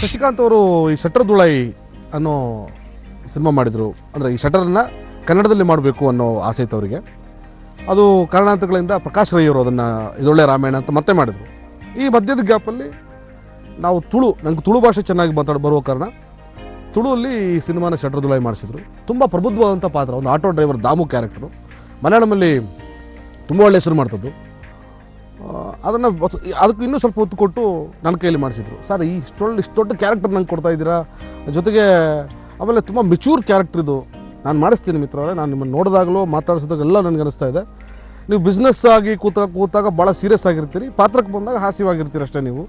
ಶಶಿಕಾಂತ್ ಅವರು ಈ ಶಟರ್ ದುಳಾಯಿ ಅನ್ನೋ ಸಿನಿಮಾ ಮಾಡಿದರು. ಅಂದರೆ ಈ ಶಟರನ್ನು ಕನ್ನಡದಲ್ಲಿ ಮಾಡಬೇಕು ಅನ್ನೋ ಆಸೆ ಇತ್ತು ಅವರಿಗೆ. ಅದು ಕಾರಣಾಂತರಗಳಿಂದ ಪ್ರಕಾಶ್ ರೈ ಅವರು ಅದನ್ನು ಇದೊಳ್ಳೆ ರಾಮಾಯಣ ಅಂತ ಮತ್ತೆ ಮಾಡಿದರು. ಈ ಮಧ್ಯದ ಗ್ಯಾಪಲ್ಲಿ ನಾವು ನಂಗೆ ತುಳು ಭಾಷೆ ಚೆನ್ನಾಗಿ ಬರುವ ಕಾರಣ ತುಳುವಲ್ಲಿ ಈ ಸಿನಿಮಾನ ಶಟರ್ ದುಳಾಯಿ ಮಾಡಿಸಿದ್ರು. ತುಂಬ ಪ್ರಬುದ್ಧವಾದಂಥ ಪಾತ್ರ, ಒಂದು ಆಟೋ ಡ್ರೈವರ್ ದಾಮು ಕ್ಯಾರೆಕ್ಟರು, ಮಲಯಾಳಮಲ್ಲಿ ತುಂಬ ಒಳ್ಳೆ ಹೆಸರು ಮಾಡ್ತದ್ದು. ಅದನ್ನು ಅದಕ್ಕೆ ಇನ್ನೂ ಸ್ವಲ್ಪ ಹೊತ್ತು ಕೊಟ್ಟು ನನ್ನ ಕೈಯಲ್ಲಿ ಮಾಡಿಸಿದ್ರು. ಸರ್ ಇಷ್ಟು ದೊಡ್ಡ ಕ್ಯಾರೆಕ್ಟರ್ ನಂಗೆ ಕೊಡ್ತಾ ಇದ್ದೀರಾ, ಜೊತೆಗೆ ಆಮೇಲೆ ತುಂಬ ಮೆಚೂರ್ ಕ್ಯಾರೆಕ್ಟರ್ ಇದು, ನಾನು ಮಾಡಿಸ್ತೀನಿ ಮಿತ್ರರೇ, ನಾನು ನಿಮ್ಮನ್ನು ನೋಡಿದಾಗಲೂ ಮಾತಾಡಿಸಿದಾಗೆಲ್ಲ ನನಗೆ ಅನಿಸ್ತಾ ಇದೆ, ನೀವು ಬಿಸ್ನೆಸ್ ಆಗಿ ಕೂತಾಗ ಭಾಳ ಸೀರಿಯಸ್ ಆಗಿರ್ತೀರಿ, ಪಾತ್ರಕ್ಕೆ ಬಂದಾಗ ಹಾಸ್ಯವಾಗಿರ್ತೀರಿ ಅಷ್ಟೇ. ನೀವು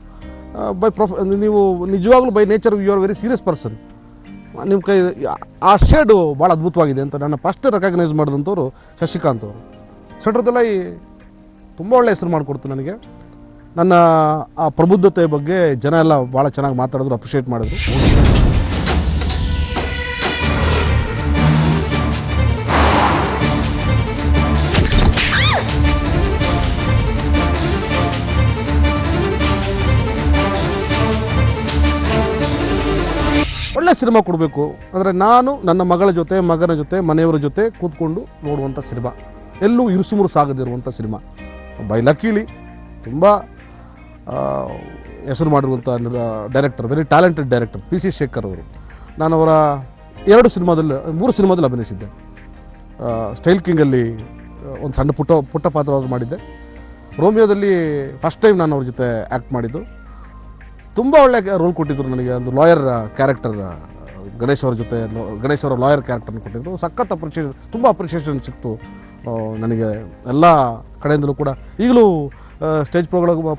ನೀವು ನಿಜವಾಗ್ಲೂ by nature you are very serious person. ನಿಮ್ಮ ಕೈ ಆ ಶೇಡು ಭಾಳ ಅದ್ಭುತವಾಗಿದೆ ಅಂತ ನನ್ನ ಫಸ್ಟ್ ರೆಕಗ್ನೈಸ್ ಮಾಡಿದಂಥವ್ರು ಶಶಿಕಾಂತ್ ಅವರು. ಶಟರ್ ದುಳಾಯಿ ತುಂಬ ಒಳ್ಳೆ ಹೆಸರು ಮಾಡಿಕೊಡ್ತು ನನಗೆ. ನನ್ನ ಆ ಪ್ರಬುದ್ಧತೆ ಬಗ್ಗೆ ಜನ ಎಲ್ಲ ಭಾಳ ಚೆನ್ನಾಗಿ ಮಾತಾಡಿದ್ರು, ಅಪ್ರಿಷಿಯೇಟ್ ಮಾಡಿದ್ರು. ಒಳ್ಳೆ ಸಿನಿಮಾ ಕೊಡಬೇಕು ಅಂದರೆ ನಾನು ನನ್ನ ಮಗಳ ಜೊತೆ ಮಗನ ಜೊತೆ ಮನೆಯವರ ಜೊತೆ ಕೂತ್ಕೊಂಡು ನೋಡುವಂಥ ಸಿನಿಮಾ, ಎಲ್ಲೂ ಇರುಸುಮುರು ಸಾಗದಿರುವಂಥ ಸಿನಿಮಾ. ಬೈ ಲಕ್ಕೀಲಿ ತುಂಬ ಹೆಸರು ಮಾಡಿರುವಂಥ director, very talented director PC Shekhar ಅವರು. ನಾನು ಅವರ 3 ಸಿನಿಮಾದಲ್ಲಿ ಅಭಿನಯಿಸಿದ್ದೆ. ಸ್ಟೈಲ್ ಕಿಂಗಲ್ಲಿ ಒಂದು ಸಣ್ಣ ಪುಟ್ಟ ಪಾತ್ರವಾಗಿ ಮಾಡಿದ್ದೆ. ರೋಮಿಯೋದಲ್ಲಿ ಫಸ್ಟ್ ಟೈಮ್ ನಾನು ಅವ್ರ ಜೊತೆ ಆ್ಯಕ್ಟ್ ಮಾಡಿದ್ದು. ತುಂಬ ಒಳ್ಳೆ ರೋಲ್ ಕೊಟ್ಟಿದ್ದರು ನನಗೆ. ಒಂದು ಲಾಯರ್ ಕ್ಯಾರೆಕ್ಟರ್ ಗಣೇಶ್ ಅವ್ರ ಜೊತೆ, ಗಣೇಶ್ ಅವರ ಲಾಯರ್ ಕ್ಯಾರೆಕ್ಟರ್ನ ಕೊಟ್ಟಿದ್ದರು. ಸಖತ್ ತುಂಬ ಅಪ್ರಿಷಿಯೇಷನ್ ಸಿಕ್ತು ನನಗೆ ಎಲ್ಲ ಕಡೆಯಿಂದಲೂ ಕೂಡ. ಈಗಲೂ ಸ್ಟೇಜ್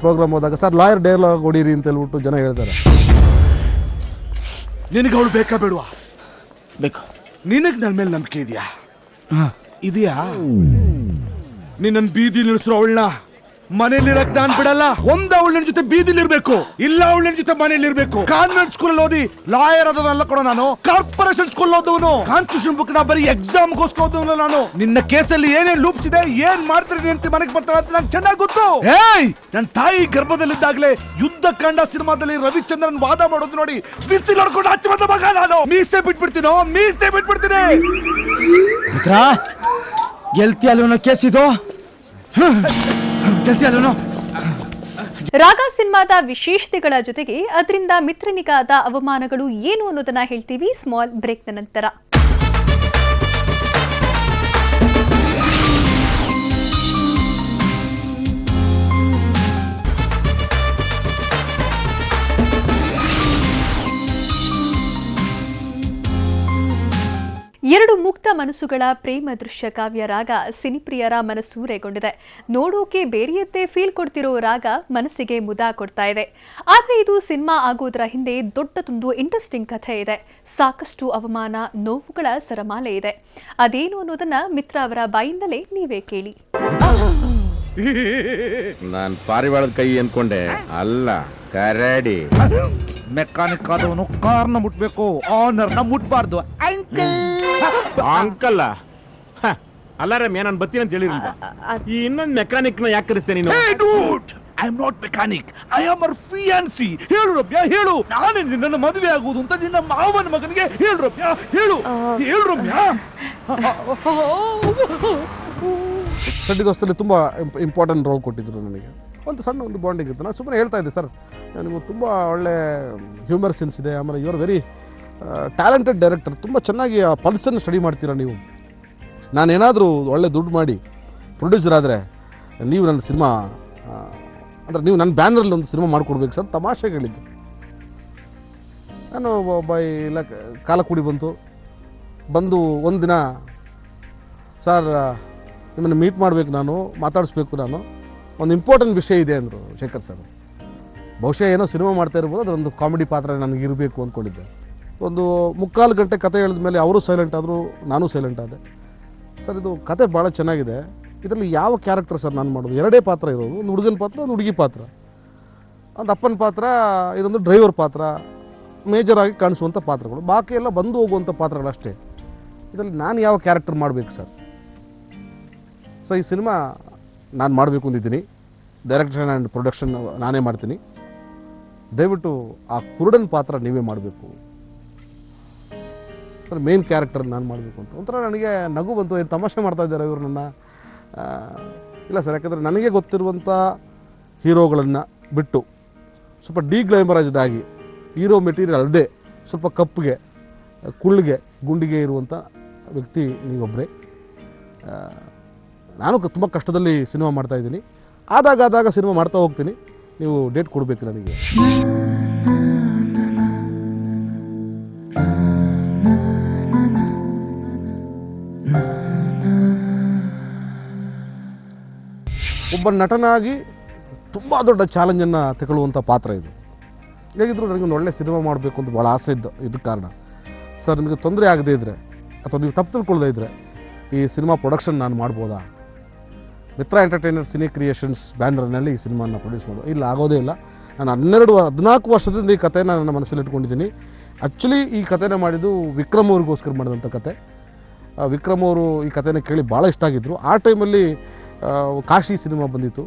ಪ್ರೋಗ್ರಾಮ್ ಹೋದಾಗ ಸರ್ ಲಾಯರ್ ಡೈಲಾಗ್ ಹೊಡೀರಿ ಅಂತ ಹೇಳ್ಬಿಟ್ಟು ಜನ ಹೇಳ್ತಾರೆ. ನಿನಗೆ ಅವಳು ಬೇಕಾ ಬೇಡವಾ? ಬೇಕು. ನಿನಗೆ ನನ್ನ ಮೇಲೆ ನಂಬಿಕೆ ಇದೆಯಾ? ಇದೆಯಾ? ನಿನ್ನ ಬೀದಿ ನಿಲ್ಲಿಸ್ರು ಅವಳನ್ನ ಮನೇಲಿರಕ್ ನಾನ್ ಬಿಡಲ್ಲ. ಒಂದ ಅವಳ ನನ್ನ ಜೊತೆ ಬೀದಿಲಿರ್ಬೇಕು, ಇಲ್ಲ ಅವಳ ನನ್ನ ಜೊತೆ ಮನೇಲಿರ್ಬೇಕು. ಕಾನ್ವೆಂಟ್ ಸ್ಕೂಲ್ ಓದಿ ಲಾಯರ್ ಆದವನಲ್ಲ ಕೊಡೋ ನಾನು. ಕಾರ್ಪೊರೇಷನ್ ಸ್ಕೂಲ್ ಓದವನು. ಕಾನ್ಸ್ಟಿಟ್ಯೂಷನ್ ಬುಕ್ ನ ಬರೀ ಎಕ್ಸಾಮ್ಗೋಸ್ಕರ ಓದವನು ನಾನು. ನಿನ್ನ ಕೇಸಲ್ಲಿ ಏನೇನ್ ಲೂಪ್ಸ್ ಇದೆ, ಏನ್ ಮಾಡ್ತೀರಿ ಅಂತ ಮನೆಗೆ ಬರ್ತಾಳೆ ಅಂತ ನಂಗೆ ಚೆನ್ನಾಗಿ ಗೊತ್ತು. ಏಯ್, ನನ್ನ ತಾಯಿ ಗರ್ಭದಲ್ಲಿದ್ದಾಗಲೇ ಯುದ್ಧ ಕಾಂಡ ಸಿನಿಮಾದಲ್ಲಿ ರವಿಚಂದ್ರನ್ ವಾದ ಮಾಡೋದು ನೋಡಿ ಬಿಸಿ ನೋಡ್ಕೊಂಡು ಹಚ್ಚ ಬಂದ ಮಗ ನಾನು. ಮೀಸೆ ಬಿಟ್ಬಿಡ್ತೀನೋ, ಮೀಸೆ ಬಿಟ್ಬಿಡ್ತೀನಿ. ಗೆಲ್ತಿ ಅಲ್ಲೋ ಕೇಸ್ ಇದು. ರಾಗ ಸಿನಿಮಾದ ವಿಶೇಷತೆಗಳ ಜೊತೆಗೆ ಅದರಿಂದ ಮಿತ್ರನಿಗಾದ ಅವಮಾನಗಳು ಏನು ಅನ್ನೋದನ್ನ ಹೇಳ್ತೀವಿ ಸ್ಮಾಲ್ ಬ್ರೇಕ್ನ ನಂತರ. ಎರಡು ಮುಕ್ತ ಮನಸ್ಸುಗಳ ಪ್ರೇಮ ದೃಶ್ಯ ಕಾವ್ಯ ರಾಗ ಸಿನಿಪ್ರಿಯರ ಮನಸ್ಸೂರೆಗೊಂಡಿದೆ. ನೋಡೋಕೆ ಬೇರೆಯದ್ದೇ ಫೀಲ್ ಕೊಡ್ತಿರೋ ರಾಗ ಮನಸ್ಸಿಗೆ ಮುದ ಕೊಡ್ತಾ ಇದೆ. ಆದರೆ ಇದು ಸಿನಿಮಾ ಆಗೋದ್ರ ಹಿಂದೆ ದೊಡ್ಡದೊಂದು ಇಂಟ್ರೆಸ್ಟಿಂಗ್ ಕಥೆ ಇದೆ. ಸಾಕಷ್ಟು ಅವಮಾನ, ನೋವುಗಳ ಸರಮಾಲೆ ಇದೆ. ಅದೇನು ಅನ್ನೋದನ್ನ ಮಿತ್ರ ಅವರ ಬಾಯಿಂದಲೇ ನೀವೇ ಕೇಳಿ. ನಾನ್ ಪಾರಿವಾಳದ ಕೈ ಅನ್ಕೊಂಡೆ, ಅಲ್ಲ ಕರಡಿ. ಮೆಕ್ಯಾನಿಕ್ ಆದವನು ಕಾರ್ನ ಮುಟ್ಬೇಕು, ಆನರ್ನ ಮುಟ್ಬಾರ್ದು. ಅಂಕಲ್ ಅಲ್ಲ ರಮ್ಯ, ನಾನು ಬರ್ತೀನಿ ಅಂತ ಹೇಳಿರಲಿಲ್ಲ. ಈ ಇನ್ನೊಂದು ಮೆಕ್ಯಾನಿಕ್ ನ ಯಾಕೆ ಕರೆಸ್ತೇನೆ ನೀನು? I am not mechanic, I am ಅವರ್ ಫಿಯಾನ್ಸಿ. ಹೇಳು ರಮ್ಯಾ, ಹೇಳು. ನಾನೇ ನಿನ್ನ ಮದುವೆ ಆಗುವುದು ಅಂತ ನಿನ್ನ ಮಾವನ ಮಗನಿಗೆ ಹೇಳು ರಮ್ಯಾ, ಹೇಳು. ಹೇಳು ರಮ್ಯಾ. ಸಡ್ಡಿಗೋಸ್ಕರ ತುಂಬ ಇಂಪಾರ್ಟೆಂಟ್ ರೋಲ್ ಕೊಟ್ಟಿದ್ರು ನನಗೆ. ಒಂದು ಸಣ್ಣ ಒಂದು ಬಾಂಡಿಂಗ್ ಇತ್ತು. ನಾನು ಸುಮ್ಮನೆ ಹೇಳ್ತಾ ಇದ್ದೆ, ಸರ್ ನನಗೂ ತುಂಬ ಒಳ್ಳೆ ಹ್ಯೂಮರ್ ಸೆನ್ಸ್ ಇದೆ, ಆಮೇಲೆ you are very talented director, ತುಂಬ ಚೆನ್ನಾಗಿ ಆ ಪಲ್ಸನ್ನು ಸ್ಟಡಿ ಮಾಡ್ತೀರಾ ನೀವು. ನಾನೇನಾದರೂ ಒಳ್ಳೆ ದುಡ್ಡು ಮಾಡಿ ಪ್ರೊಡ್ಯೂಸರ್ ಆದರೆ ನೀವು ನನ್ನ ಸಿನಿಮಾ ಅಂದರೆ ನೀವು ನನ್ನ ಬ್ಯಾನರಲ್ಲಿ ಒಂದು ಸಿನಿಮಾ ಮಾಡಿಕೊಡ್ಬೇಕು ಸರ್, ತಮಾಷೆಗೆ ಹೇಳಿದ್ದೆ. ನಾನು ಇಲ್ಲ ಕಾಲ ಕೂಡಿ ಬಂದು ಒಂದು ದಿನ ಸರ್ ನಿಮ್ಮನ್ನು ಮೀಟ್ ಮಾಡಬೇಕು, ನಾನು ಮಾತಾಡಿಸ್ಬೇಕು, ನಾನು ಒಂದು ಇಂಪಾರ್ಟೆಂಟ್ ವಿಷಯ ಇದೆ ಅಂದರು ಶೇಖರ್ ಸರ್. ಬಹುಶಃ ಏನೋ ಸಿನಿಮಾ ಮಾಡ್ತಾ ಇರ್ಬೋದು, ಅದರೊಂದು ಕಾಮಿಡಿ ಪಾತ್ರ ನನಗಿರಬೇಕು ಅಂದ್ಕೊಂಡಿದ್ದೆ. ಒಂದು 3/4 ಗಂಟೆ ಕತೆ ಹೇಳಿದ ಮೇಲೆ ಅವರು ಸೈಲೆಂಟ್ ಆದರು, ನಾನು ಸೈಲೆಂಟ್ ಆದೆ. ಸರ್ ಇದು ಕತೆ ಭಾಳ ಚೆನ್ನಾಗಿದೆ, ಇದರಲ್ಲಿ ಯಾವ ಕ್ಯಾರೆಕ್ಟರ್ ಸರ್ ನಾನು ಮಾಡೋದು? 2 ಪಾತ್ರ ಇರೋದು, ಒಂದು ಹುಡುಗನ ಪಾತ್ರ, ಒಂದು ಹುಡುಗಿ ಪಾತ್ರ, ಒಂದು ಅಪ್ಪನ ಪಾತ್ರ, ಇನ್ನೊಂದು ಡ್ರೈವರ್ ಪಾತ್ರ, ಮೇಜರಾಗಿ ಕಾಣಿಸುವಂಥ ಪಾತ್ರಗಳು, ಬಾಕಿ ಎಲ್ಲ ಬಂದು ಹೋಗುವಂಥ ಪಾತ್ರಗಳಷ್ಟೇ. ಇದರಲ್ಲಿ ನಾನು ಯಾವ ಕ್ಯಾರೆಕ್ಟರ್ ಮಾಡಬೇಕು ಸರ್? ಸೊ ಈ ಸಿನಿಮಾ ನಾನು ಮಾಡಬೇಕು ಅಂದಿದ್ದೀನಿ, ಡೈರೆಕ್ಷನ್ ಆ್ಯಂಡ್ ಪ್ರೊಡಕ್ಷನ್ ನಾನೇ ಮಾಡ್ತೀನಿ, ದಯವಿಟ್ಟು ಆ ಕುರುಡನ ಪಾತ್ರ ನೀವೇ ಮಾಡಬೇಕು, ಮೇನ್ ಕ್ಯಾರೆಕ್ಟರ್ ನಾನು ಮಾಡಬೇಕು ಅಂತ. ಒಂಥರ ನನಗೆ ನಗು ಬಂತು. ಏನು ತಮಾಷೆ ಮಾಡ್ತಾ ಇದ್ದಾರೆ ಇವರು ನನ್ನ? ಇಲ್ಲ ಸರ್, ಯಾಕಂದರೆ ನನಗೆ ಗೊತ್ತಿರುವಂಥ ಹೀರೋಗಳನ್ನು ಬಿಟ್ಟು ಸ್ವಲ್ಪ ಡಿಗ್ಲೈಮರೈಸ್ಡ್ ಆಗಿ ಹೀರೋ ಮೆಟೀರಿಯಲ್ ಅಲ್ಲದೆ ಸ್ವಲ್ಪ ಕಪ್ಪಿಗೆ, ಕುಳ್ಳಿಗೆ, ಗುಂಡಿಗೆ ಇರುವಂಥ ವ್ಯಕ್ತಿ ನೀವೊಬ್ಬರೇ. ನಾನು ತುಂಬ ಕಷ್ಟದಲ್ಲಿ ಸಿನಿಮಾ ಮಾಡ್ತಾಯಿದ್ದೀನಿ. ಆದಾಗ ಸಿನಿಮಾ ಮಾಡ್ತಾ ಹೋಗ್ತೀನಿ, ನೀವು ಡೇಟ್ ಕೊಡಬೇಕು ನನಗೆ. ಒಬ್ಬ ನಟನಾಗಿ ತುಂಬ ದೊಡ್ಡ ಚಾಲೆಂಜನ್ನು ತಗೊಳ್ಳುವಂಥ ಪಾತ್ರ ಇದು. ಹೇಗಿದ್ರು ನನಗೊಂದು ಒಳ್ಳೆ ಸಿನಿಮಾ ಮಾಡಬೇಕು ಅಂತ ಭಾಳ ಆಸೆ ಇದಕ್ಕೆ ಕಾರಣ. ಸರ್ ನಿಮಗೆ ತೊಂದರೆ ಆಗದೇ ಇದ್ದರೆ ಅಥವಾ ನೀವು ತಪ್ಪು ತಿಳ್ಕೊಳ್ಳದೇ ಇದ್ದರೆ ಈ ಸಿನಿಮಾ ಪ್ರೊಡಕ್ಷನ್ ನಾನು ಮಾಡ್ಬೋದಾ? ಮಿತ್ರ ಎಂಟರ್ಟೈನರ್ ಸಿನಿ ಕ್ರಿಯೇಷನ್ಸ್ ಬ್ಯಾನರ್ನಲ್ಲಿ ಈ ಸಿನಿಮಾನ ಪ್ರೊಡ್ಯೂಸ್ ಮಾಡೋದು ಇಲ್ಲ, ಆಗೋದೇ ಇಲ್ಲ. ನಾನು 14 ವರ್ಷದಿಂದ ಈ ಕಥೆನ ನನ್ನ ಮನಸ್ಸಲ್ಲಿ ಇಟ್ಕೊಂಡಿದ್ದೀನಿ. ಆ್ಯಕ್ಚುಲಿ ಈ ಕಥೆನ ಮಾಡಿದ್ದು ವಿಕ್ರಮ್ ಅವ್ರಿಗೋಸ್ಕರ ಮಾಡಿದಂಥ ಕತೆ. ವಿಕ್ರಮ್ ಅವರು ಈ ಕಥೆನ ಕೇಳಿ ಭಾಳ ಇಷ್ಟ ಆಗಿದ್ದರು. ಆ ಟೈಮಲ್ಲಿ ಕಾಶಿ ಸಿನಿಮಾ ಬಂದಿತ್ತು.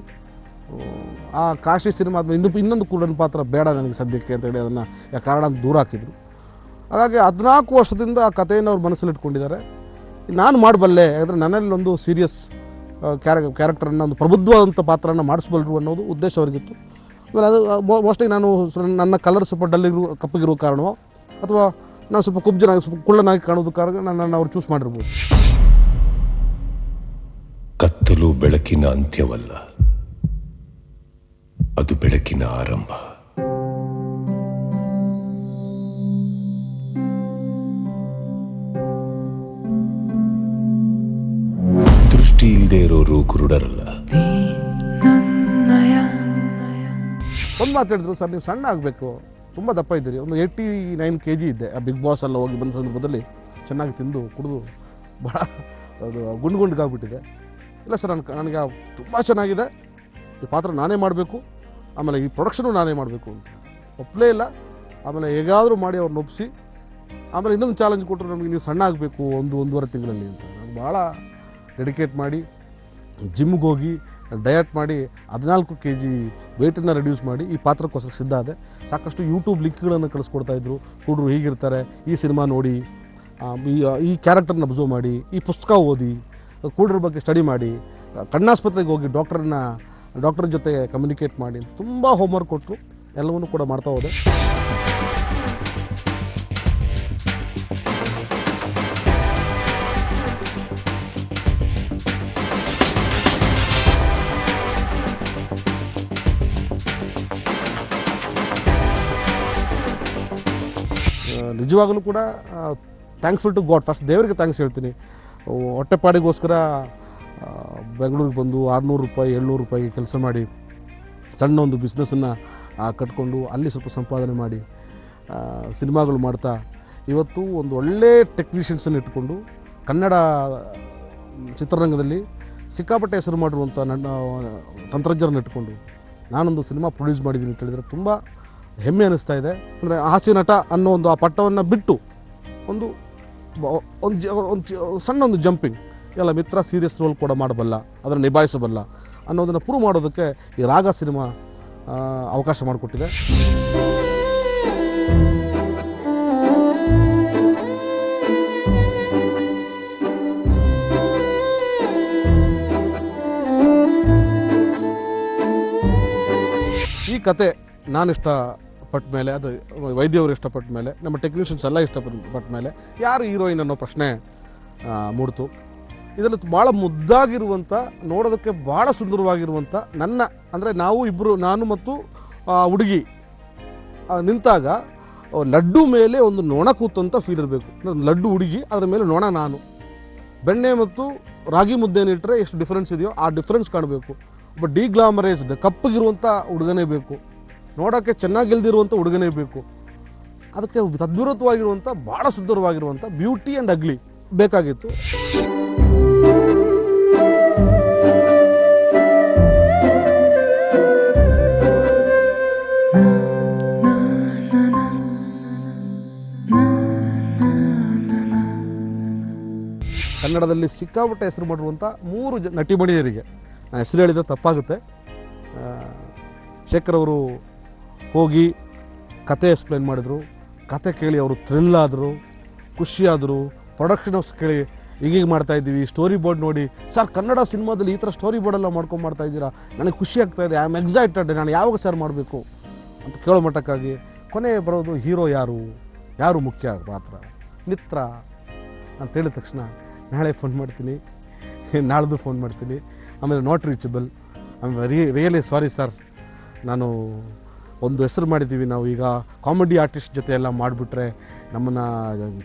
ಆ ಕಾಶಿ ಸಿನಿಮಾ ಆದಮೇಲೆ ಇನ್ನೊಂದು ಕುರುಡನ ಪಾತ್ರ ಬೇಡ ನನಗೆ ಸದ್ಯಕ್ಕೆ ಅಂತೇಳಿ ಅದನ್ನು ಕಾರಣ ದೂರ ಹಾಕಿದರು. ಹಾಗಾಗಿ 14 ವರ್ಷದಿಂದ ಆ ಕಥೆಯನ್ನು ಅವ್ರ ಮನಸ್ಸಲ್ಲಿ ಇಟ್ಕೊಂಡಿದ್ದಾರೆ. ನಾನು ಮಾಡಬಲ್ಲೆ, ಯಾಕಂದರೆ ನನ್ನಲ್ಲೊಂದು ಸೀರಿಯಸ್ ಕ್ಯಾರೆಕ್ಟರನ್ನು, ಒಂದು ಪ್ರಬುದ್ಧವಾದಂಥ ಪಾತ್ರನ ಮಾಡಿಸ್ಬಲ್ರು ಅನ್ನೋದು ಉದ್ದೇಶ ಅವರಿಗಿತ್ತು. ಆಮೇಲೆ ಅದು ಮೋಸ್ಟ್ಲಿ ನಾನು ನನ್ನ ಕಲರ್ ಸ್ವಲ್ಪ ಕಪ್ಪಗಿರೋ ಕಾರಣವೋ ಅಥವಾ ನಾನು ಸ್ವಲ್ಪ ಕುಬ್ಜನಾಗಿ ಸ್ವಲ್ಪ ಕುಳ್ಳನಾಗಿ ಕಾಣೋದು ಕಾರಣ ನನ್ನನ್ನು ಅವ್ರು ಚೂಸ್ ಮಾಡಿರ್ಬೋದು. ಕತ್ತಲು ಬೆಳಕಿನ ಅಂತ್ಯವಲ್ಲ, ಅದು ಬೆಳಕಿನ ಆರಂಭ. ದೃಷ್ಟಿ ಇಲ್ಲದೆ ಇರೋರು ಕುರುಡರಲ್ಲ. ಒಂದು ಮಾತಾಡಿದ್ರು, ಸರ್ ನೀವು ಸಣ್ಣ ಆಗಬೇಕು, ತುಂಬ ದಪ್ಪ ಇದ್ದೀರಿ, ಒಂದು 89 kg ಇದ್ದೆ. ಆ ಬಿಗ್ ಬಾಸ್ ಎಲ್ಲ ಹೋಗಿ ಬಂದ ಸಂದರ್ಭದಲ್ಲಿ ಚೆನ್ನಾಗಿ ತಿಂದು ಕುಡಿದು ಭಾಳ ಅದು ಗುಂಡ್ಗಾಗ್ಬಿಟ್ಟಿದೆ. ಇಲ್ಲ ಸರ್ ನನಗೆ ತುಂಬ ಚೆನ್ನಾಗಿದೆ, ಈ ಪಾತ್ರ ನಾನೇ ಮಾಡಬೇಕು, ಆಮೇಲೆ ಈ ಪ್ರೊಡಕ್ಷನು ನಾನೇ ಮಾಡಬೇಕು ಅಂತ ಒಪ್ಪಲೇ ಇಲ್ಲ. ಆಮೇಲೆ ಹೇಗಾದರೂ ಮಾಡಿ ಅವ್ರನ್ನ ಒಪ್ಪಿಸಿ ಆಮೇಲೆ ಇನ್ನೊಂದು ಚಾಲೆಂಜ್ ಕೊಟ್ಟರು, ನಮಗೆ ನೀವು ಸಣ್ಣ ಆಗಬೇಕು 1-1.5 ತಿಂಗಳಲ್ಲಿ ಅಂತ. ನಾನು ಭಾಳ ಡೆಡಿಕೇಟ್ ಮಾಡಿ ಜಿಮ್ಗೆ ಹೋಗಿ ಡಯಟ್ ಮಾಡಿ 14 kg ವೆಯ್ಟನ್ನು ರೆಡ್ಯೂಸ್ ಮಾಡಿ ಈ ಪಾತ್ರಕ್ಕೋಸ್ಕರ ಸಿದ್ಧ ಆದೆ. ಸಾಕಷ್ಟು ಯೂಟ್ಯೂಬ್ ಲಿಂಕ್ಗಳನ್ನು ಕಳಿಸ್ಕೊಡ್ತಾಯಿದ್ರು, ಹುಡುಗರು ಹೀಗಿರ್ತಾರೆ, ಈ ಸಿನಿಮಾ ನೋಡಿ, ಈ ಕ್ಯಾರೆಕ್ಟರ್ನ ಅಬ್ಸರ್ವ್ ಮಾಡಿ, ಈ ಪುಸ್ತಕ ಓದಿ, ಕೂಡ್ರ ಬಗ್ಗೆ ಸ್ಟಡಿ ಮಾಡಿ, ಕಣ್ಣಾಸ್ಪತ್ರೆಗೆ ಹೋಗಿ ಡಾಕ್ಟರ್ ಜೊತೆ ಕಮ್ಯುನಿಕೇಟ್ ಮಾಡಿ ತುಂಬ ಹೋಮ್ವರ್ಕ್ ಕೊಟ್ಟರು. ಎಲ್ಲವನ್ನೂ ಕೂಡ ಮಾಡ್ತಾ ಹೋದೆ. ನಿಜವಾಗಲೂ ಕೂಡ ಥ್ಯಾಂಕ್ಫುಲ್ ಟು ಗಾಡ್. ಫಸ್ಟ್ ದೇವರಿಗೆ ಥ್ಯಾಂಕ್ಸ್ ಹೇಳ್ತೀನಿ. ಹೊಟ್ಟೆಪಾಡಿಗೋಸ್ಕರ ಬೆಂಗಳೂರಿಗೆ ಬಂದು 600 ರೂಪಾಯಿ 700 ರೂಪಾಯಿಗೆ ಕೆಲಸ ಮಾಡಿ ಸಣ್ಣ ಒಂದು ಬಿಸ್ನೆಸ್ಸನ್ನು ಕಟ್ಕೊಂಡು ಅಲ್ಲಿ ಸ್ವಲ್ಪ ಸಂಪಾದನೆ ಮಾಡಿ ಸಿನಿಮಾಗಳು ಮಾಡ್ತಾ ಇವತ್ತು ಒಂದು ಒಳ್ಳೆ ಟೆಕ್ನಿಷಿಯನ್ಸನ್ನು ಇಟ್ಕೊಂಡು ಕನ್ನಡ ಚಿತ್ರರಂಗದಲ್ಲಿ ಸಿಕ್ಕಾಪಟ್ಟೆ ಹೆಸರು ಮಾಡಿರುವಂಥ ನನ್ನ ತಂತ್ರಜ್ಞರನ್ನು ಇಟ್ಕೊಂಡು ನಾನೊಂದು ಸಿನಿಮಾ ಪ್ರೊಡ್ಯೂಸ್ ಮಾಡಿದ್ದೀನಿ ಅಂತ ಹೇಳಿದರೆ ತುಂಬ ಹೆಮ್ಮೆ ಅನ್ನಿಸ್ತಾ ಇದೆ. ಅಂದರೆ ಹಾಸ್ಯ ನಟ ಅನ್ನೋ ಒಂದು ಆ ಪಟ್ಟವನ್ನು ಬಿಟ್ಟು ಒಂದು ಸಣ್ಣ ಒಂದು ಜಂಪಿಂಗ್, ಎಲ್ಲ ಮಿತ್ರ ಸೀರಿಯಸ್ ರೋಲ್ ಕೂಡ ಮಾಡಬಲ್ಲ, ಅದನ್ನು ನಿಭಾಯಿಸಬಲ್ಲ ಅನ್ನೋದನ್ನು ಪ್ರೂವ್ ಮಾಡೋದಕ್ಕೆ ಈ ರಾಗ ಸಿನಿಮಾ ಅವಕಾಶ ಮಾಡಿಕೊಟ್ಟಿದೆ. ಈ ಕತೆ ನಾನು ಇಷ್ಟಪಟ್ಟ ಮೇಲೆ, ಅದು ವೈದ್ಯವರು ಇಷ್ಟಪಟ್ಟ ಮೇಲೆ, ನಮ್ಮ ಟೆಕ್ನಿಷಿಯನ್ಸ್ ಎಲ್ಲ ಇಷ್ಟಪಟ್ಟ ಮೇಲೆ ಯಾರು ಹೀರೋಯಿನ್ ಅನ್ನೋ ಪ್ರಶ್ನೆ ಮೂಡ್ತು. ಇದರಲ್ಲಿ ಭಾಳ ಮುದ್ದಾಗಿರುವಂಥ, ನೋಡೋದಕ್ಕೆ ಭಾಳ ಸುಂದರವಾಗಿರುವಂಥ ನನ್ನ, ಅಂದರೆ ನಾವು ಇಬ್ಬರು, ನಾನು ಮತ್ತು ಹುಡುಗಿ ನಿಂತಾಗ ಲಡ್ಡು ಮೇಲೆ ಒಂದು ನೊಣ ಕೂತಂಥ ಫೀಲ್ ಇರಬೇಕು. ಲಡ್ಡು ಹುಡುಗಿ, ಅದರ ಮೇಲೆ ನೊಣ ನಾನು. ಬೆಣ್ಣೆ ಮತ್ತು ರಾಗಿ ಮುದ್ದೆನಿಟ್ಟರೆ ಎಷ್ಟು ಡಿಫ್ರೆನ್ಸ್ ಇದೆಯೋ ಆ ಡಿಫ್ರೆನ್ಸ್ ಕಾಣಬೇಕು. ಒಬ್ಬ ಡಿಗ್ಲಾಮರೈಸ್ಡ್ ಕಪ್ಪಗಿರುವಂಥ ಹುಡುಗನೇ ಬೇಕು, ನೋಡೋಕ್ಕೆ ಚೆನ್ನಾಗಿಲ್ದಿರುವಂಥ ಹುಡುಗನೇ ಬೇಕು. ಅದಕ್ಕೆ ತದ್ವಿರುದ್ಧವಾಗಿರುವಂಥ ಭಾಳ ಸುಂದರವಾಗಿರುವಂಥ ಬ್ಯೂಟಿ ಆ್ಯಂಡ್ ಅಗ್ಲಿ ಬೇಕಾಗಿತ್ತು. ಕನ್ನಡದಲ್ಲಿ ಸಿಕ್ಕಾಪಟ್ಟೆ ಹೆಸರು ಮಾಡಿರುವಂಥ 3 ನಟಿಮಣಿಯರಿಗೆ ನಾನು ಹೆಸರು ಹೇಳಿದರೆ ತಪ್ಪಾಗುತ್ತೆ. ಶೇಖರ್ ಅವರು ಹೋಗಿ ಕತೆ ಎಕ್ಸ್ಪ್ಲೇನ್ ಮಾಡಿದರು, ಕತೆ ಕೇಳಿ ಅವರು ಥ್ರಿಲ್ ಆದರು, ಖುಷಿಯಾದರು. ಪ್ರೊಡಕ್ಷನ್ ಹೌಸ್ ಕೇಳಿ ಹೀಗೀಗೆ ಮಾಡ್ತಾಯಿದ್ದೀವಿ, ಸ್ಟೋರಿ ಬೋರ್ಡ್ ನೋಡಿ, ಸರ್ ಕನ್ನಡ ಸಿನಿಮಾದಲ್ಲಿ ಈ ಥರ ಸ್ಟೋರಿ ಬೋರ್ಡೆಲ್ಲ ಮಾಡ್ಕೊಂಡು ಮಾಡ್ತಾಯಿದ್ದೀರಾ, ನನಗೆ ಖುಷಿ ಆಗ್ತಾಯಿದೆ, ಐ ಆಮ್ ಎಕ್ಸೈಟೆಡ್, ನಾನು ಯಾವಾಗ ಸರ್ ಮಾಡಬೇಕು ಅಂತ ಕೇಳೋ ಮಟ್ಟಕ್ಕಾಗಿ ಕೊನೆ ಬರೋದು ಹೀರೋ ಯಾರು ಮುಖ್ಯ ಪಾತ್ರ, ಮಿತ್ರ ಅಂತ ಹೇಳಿದ ತಕ್ಷಣ ನಾಳೆ ಫೋನ್ ಮಾಡ್ತೀನಿ, ನಾಳ್ದು ಫೋನ್ ಮಾಡ್ತೀನಿ, ಆಮೇಲೆ ನಾಟ್ ರೀಚಬಲ್, ಆಮೇಲೆ ರಿಯಲಿ ಸಾರಿ ಸರ್, ನಾನು ಒಂದು ಹೆಸರು ಮಾಡಿದ್ದೀವಿ, ನಾವು ಈಗ ಕಾಮಿಡಿ ಆರ್ಟಿಸ್ಟ್ ಜೊತೆ ಎಲ್ಲ ಮಾಡಿಬಿಟ್ರೆ ನಮ್ಮನ್ನು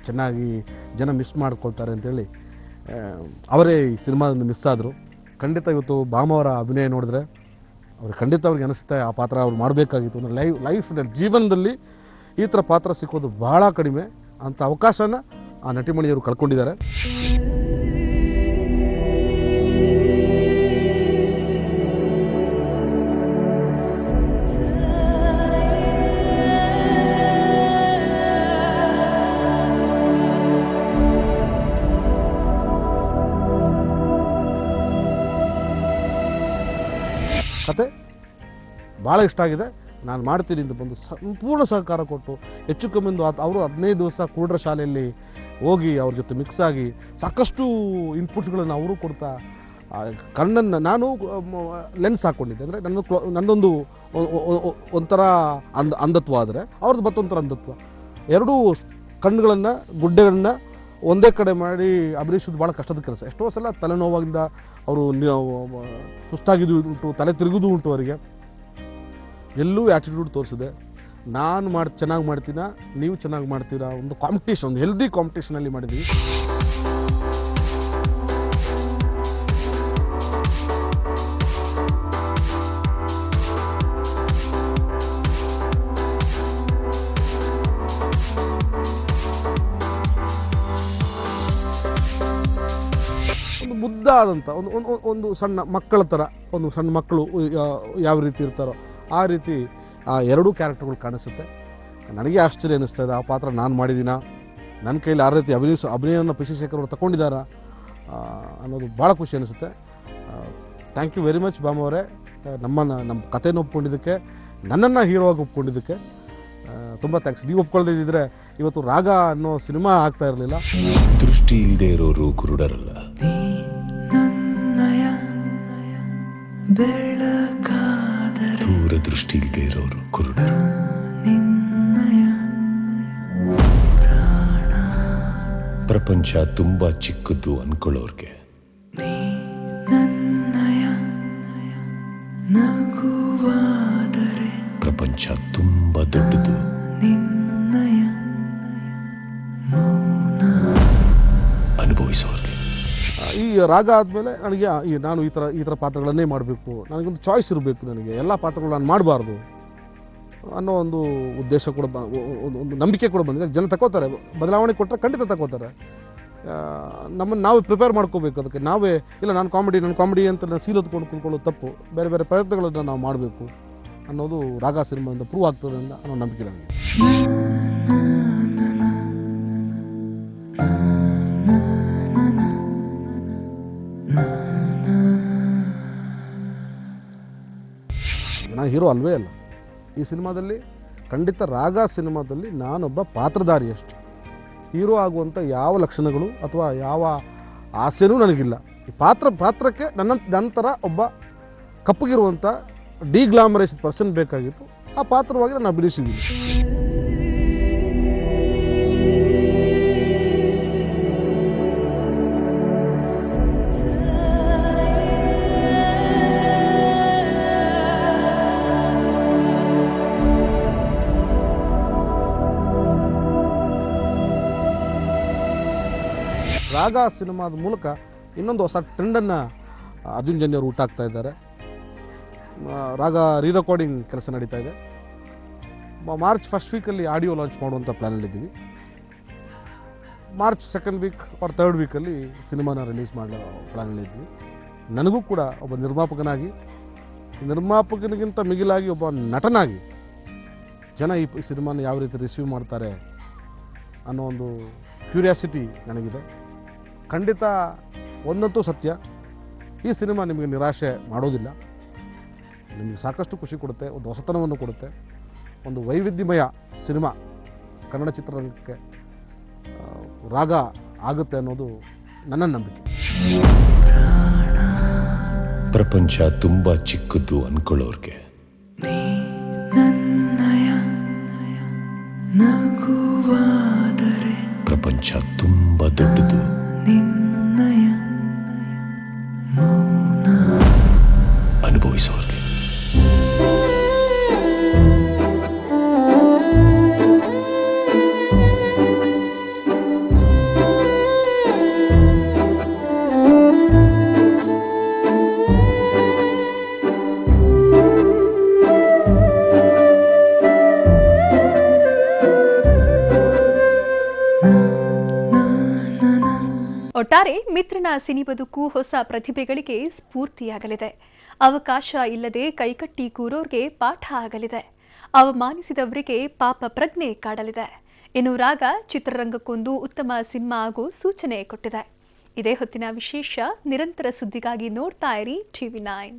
ಚೆನ್ನಾಗಿ ಜನ ಮಿಸ್ ಮಾಡ್ಕೊಳ್ತಾರೆ ಅಂತೇಳಿ ಅವರೇ ಈ ಸಿನಿಮಾದಿಂದ ಮಿಸ್ ಆದರು. ಖಂಡಿತ ಇವತ್ತು ಭಾಮವರ ಅಭಿನಯ ನೋಡಿದ್ರೆ ಖಂಡಿತ ಅವ್ರಿಗೆ ಅನಿಸುತ್ತೆ ಆ ಪಾತ್ರ ಅವ್ರು ಮಾಡಬೇಕಾಗಿತ್ತು. ಅಂದರೆ ಲೈಫ್ನಲ್ಲಿ ಜೀವನದಲ್ಲಿ ಈ ಥರ ಪಾತ್ರ ಸಿಕ್ಕೋದು ಭಾಳ ಕಡಿಮೆ. ಅಂಥ ಅವಕಾಶನ ಆ ನಟಿಮಣಿಯವರು ಕಳ್ಕೊಂಡಿದ್ದಾರೆ. ಕತೆ ಭಾಳ ಇಷ್ಟ ಆಗಿದೆ, ನಾನು ಮಾಡ್ತೀನಿ ಅಂತ ಬಂದು ಸಂಪೂರ್ಣ ಸಹಕಾರ ಕೊಟ್ಟು ಹೆಚ್ಚು ಕಮ್ಮಿ ಅವರು 15 ದಿವಸ ಕೂಡ್ರ ಶಾಲೆಯಲ್ಲಿ ಹೋಗಿ ಅವ್ರ ಜೊತೆ ಮಿಕ್ಸ್ ಆಗಿ ಸಾಕಷ್ಟು ಇನ್ಪುಟ್ಸ್ಗಳನ್ನು ಅವರು ಕೊಡ್ತಾ ಕಣ್ಣನ್ನು ನಾನು ಲೆನ್ಸ್ ಹಾಕ್ಕೊಂಡಿದ್ದೆ. ಅಂದರೆ ನನ್ನದೊಂದು ಒಂಥರ ಅಂಧತ್ವ ಆದರೆ ಅವ್ರದ್ದು ಮತ್ತೊಂಥರ ಅಂಧತ್ವ. ಎರಡೂ ಕಣ್ಣುಗಳನ್ನು ಗುಡ್ಡೆಗಳನ್ನು ಒಂದೇ ಕಡೆ ಮಾಡಿ ಅಭಿನಯಿಸೋದು ಭಾಳ ಕಷ್ಟದ ಕೆಲಸ. ಎಷ್ಟೋ ಸಲ ತಲೆನೋವಾಗಿಂದ ಅವರು ಸುಸ್ತಾಗಿದ್ದು ಉಂಟು, ತಲೆ ತಿರುಗೋದು ಉಂಟು ಅವರಿಗೆ. ಎಲ್ಲೂ ಆ್ಯಟಿಟ್ಯೂಡ್ ತೋರಿಸಿದೆ. ನಾನು ಚೆನ್ನಾಗಿ ಮಾಡ್ತೀನ, ನೀವು ಚೆನ್ನಾಗಿ ಮಾಡ್ತೀರಾ, ಒಂದು ಕಾಂಪಿಟೇಷನ್, ಒಂದು ಹೆಲ್ದಿ ಕಾಂಪಿಟೇಷನಲ್ಲಿ ಮಾಡಿದ್ದೀವಿ. ಒಂದು ಮುದ್ದಾದಂಥ ಒಂದು ಸಣ್ಣ ಮಕ್ಕಳ ಥರ, ಒಂದು ಸಣ್ಣ ಮಕ್ಕಳು ಯಾವ ರೀತಿ ಇರ್ತಾರೋ ಆ ರೀತಿ ಆ ಎರಡೂ ಕ್ಯಾರೆಕ್ಟರ್ಗಳು ಕಾಣಿಸುತ್ತೆ. ನನಗೆ ಆಶ್ಚರ್ಯ ಅನ್ನಿಸ್ತಾ ಇದೆ, ಆ ಪಾತ್ರ ನಾನು ಮಾಡಿದ್ದೀನ, ನನ್ನ ಕೈಲಿ ಆ ರೀತಿ ಅಭಿನಯನ ಪಿ ಸಿ ಶೇಖರ್ ಅವರು ತಗೊಂಡಿದ್ದಾರಾ ಅನ್ನೋದು ಭಾಳ ಖುಷಿ ಅನಿಸುತ್ತೆ. ಥ್ಯಾಂಕ್ ಯು ವೆರಿ ಮಚ್ ಬಾಮ ಅವರೇ, ನಮ್ಮ ಕಥೆನ ಒಪ್ಕೊಂಡಿದ್ದಕ್ಕೆ, ನನ್ನನ್ನು ಹೀರೋ ಆಗಿ ಒಪ್ಕೊಂಡಿದ್ದಕ್ಕೆ ತುಂಬ ಥ್ಯಾಂಕ್ಸ್. ನೀವು ಒಪ್ಕೊಳ್ದಿದ್ದರೆ ಇವತ್ತು ರಾಗ ಅನ್ನೋ ಸಿನಿಮಾ ಆಗ್ತಾ ಇರಲಿಲ್ಲ. ದೃಷ್ಟಿ ಇಲ್ಲದೆ ಇರೋರು ಕುರುಡರಲ್ಲ. ದೂರ ದೃಷ್ಟಿ ಇಲ್ಲದೆ ಇರೋರು ಕುರುಡರು. ಪ್ರಪಂಚ ತುಂಬಾ ಚಿಕ್ಕದ್ದು ಅನ್ಕೊಳ್ಳೋರ್ಗೆ ಪ್ರಪಂಚ ತುಂಬಾ ದೊಡ್ಡದು. ಅನುಭವಿಸೋರ್ಗೆ. ಈ ರಾಗ ಆದಮೇಲೆ ನನಗೆ ನಾನು ಈ ಥರ ಪಾತ್ರಗಳನ್ನೇ ಮಾಡಬೇಕು, ನನಗೊಂದು ಚಾಯ್ಸ್ ಇರಬೇಕು, ನನಗೆ ಎಲ್ಲ ಪಾತ್ರಗಳು ನಾನು ಮಾಡಬಾರ್ದು ಅನ್ನೋ ಒಂದು ಉದ್ದೇಶ ಕೂಡ ಒಂದು ನಂಬಿಕೆ ಕೂಡ ಬಂದಿದೆ. ಜನ ತಗೋತಾರೆ, ಬದಲಾವಣೆ ಕೊಟ್ಟರೆ ಖಂಡಿತ ತಗೋತಾರೆ. ನಮ್ಮನ್ನು ನಾವು ಪ್ರಿಪೇರ್ ಮಾಡ್ಕೋಬೇಕು. ಅದಕ್ಕೆ ನಾವೇ ಇಲ್ಲ ನಾನು ಕಾಮಿಡಿ ಅಂತ ನಾನು ಸೀಲ್ ಹೊತ್ಕೊಂಡು ಕುಳ್ಕೊಳ್ಳೋದು ತಪ್ಪು. ಬೇರೆ ಬೇರೆ ಪ್ರಯತ್ನಗಳನ್ನು ನಾವು ಮಾಡಬೇಕು ಅನ್ನೋದು ರಾಗ ಸಿನಿಮಾದಿಂದ ಪ್ರೂವ್ ಆಗ್ತದೆ ಅನ್ನೋ ನಂಬಿಕೆ ನನಗೆ. ನಾನು ಹೀರೋ ಅಲ್ವೇ ಅಲ್ಲ. ಈ ಸಿನಿಮಾದಲ್ಲಿ ಖಂಡಿತ ರಾಗ ಸಿನಿಮಾದಲ್ಲಿ ನಾನೊಬ್ಬ ಪಾತ್ರಧಾರಿ ಅಷ್ಟೆ. ಹೀರೋ ಆಗುವಂಥ ಯಾವ ಲಕ್ಷಣಗಳು ಅಥವಾ ಯಾವ ಆಸೆನೂ ನನಗಿಲ್ಲ. ಈ ಪಾತ್ರಕ್ಕೆ ನನ್ನ ಥರ ಒಬ್ಬ ಕಪ್ಪಗಿರುವಂಥ ಡಿಗ್ಲಾಮರೈಸ್ ಪರ್ಸನ್ ಬೇಕಾಗಿತ್ತು. ಆ ಪಾತ್ರವಾಗಿ ನಾನು ಅಭಿನಯಿಸಿದ್ದೀನಿ. ರಾಗ ಸಿನಿಮಾದ ಮೂಲಕ ಇನ್ನೊಂದು ಹೊಸ ಟ್ರೆಂಡನ್ನು ಅರ್ಜುನ್ ಜನ್ಯ ಅವರು ಹುಟ್ಟಾಕ್ತಾ ಇದ್ದಾರೆ. ರಾಗ ರೀರೆಕಾರ್ಡಿಂಗ್ ಕೆಲಸ ನಡೀತಾ ಇದೆ. ಮಾರ್ಚ್ ಫಸ್ಟ್ ವೀಕಲ್ಲಿ ಆಡಿಯೋ ಲಾಂಚ್ ಮಾಡುವಂಥ ಪ್ಲ್ಯಾನಲ್ಲಿದ್ದೀವಿ. March second week or third ವೀಕಲ್ಲಿ ಸಿನಿಮಾನ ರಿಲೀಸ್ ಮಾಡೋ ಪ್ಲ್ಯಾನಲ್ಲಿದ್ವಿ. ನನಗೂ ಕೂಡ ಒಬ್ಬ ನಿರ್ಮಾಪಕನಿಗಿಂತ ಮಿಗಿಲಾಗಿ ಒಬ್ಬ ನಟನಾಗಿ ಜನ ಈ ಸಿನಿಮಾನ ಯಾವ ರೀತಿ ರಿಸೀವ್ ಮಾಡ್ತಾರೆ ಅನ್ನೋ ಒಂದು ಕ್ಯೂರಿಯಾಸಿಟಿ ನನಗಿದೆ. ಖಂಡಿತ ಒಂದಂತೂ ಸತ್ಯ, ಈ ಸಿನಿಮಾ ನಿಮಗೆ ನಿರಾಶೆ ಮಾಡೋದಿಲ್ಲ. ನಿಮಗೆ ಸಾಕಷ್ಟು ಖುಷಿ ಕೊಡುತ್ತೆ, ಒಂದು ಹೊಸತನವನ್ನು ಕೊಡುತ್ತೆ, ಒಂದು ವೈವಿಧ್ಯಮಯ ಸಿನಿಮಾ ಕನ್ನಡ ಚಿತ್ರರಂಗಕ್ಕೆ ರಾಗ ಆಗುತ್ತೆ ಅನ್ನೋದು ನನ್ನ ನಂಬಿಕೆ. ಪ್ರಪಂಚ ತುಂಬಾ ಚಿಕ್ಕದ್ದು ಅನ್ಕೊಳ್ಳೋರ್ಗೆ ಪ್ರಪಂಚ ತುಂಬಾ ದೊಡ್ಡದು. ಅನುಭವಿಸೋರ್ಗೆ. ಒಟ್ಟಾರೆ ಮಿತ್ರನ ಸಿನಿ ಬದುಕು ಹೊಸ ಪ್ರತಿಭೆಗಳಿಗೆ ಸ್ಫೂರ್ತಿಯಾಗಲಿದೆ. ಅವಕಾಶ ಇಲ್ಲದೆ ಕೈಕಟ್ಟಿ ಕೂರೋರ್ಗೆ ಪಾಠ ಆಗಲಿದೆ. ಅವಮಾನಿಸಿದವರಿಗೆ ಪಾಪ ಪ್ರಜ್ಞೆ ಕಾಡಲಿದೆ. ಇನ್ನು ರಾಗ ಚಿತ್ರರಂಗಕ್ಕೊಂದು ಉತ್ತಮ ಸಿನಿಮಾ ಆಗೋ ಸೂಚನೆ ಕೊಟ್ಟಿದೆ. ಇದೇ ಹೊತ್ತಿನ ವಿಶೇಷ. ನಿರಂತರ ಸುದ್ದಿಗಾಗಿ ನೋಡ್ತಾ ಇರಿ TV9.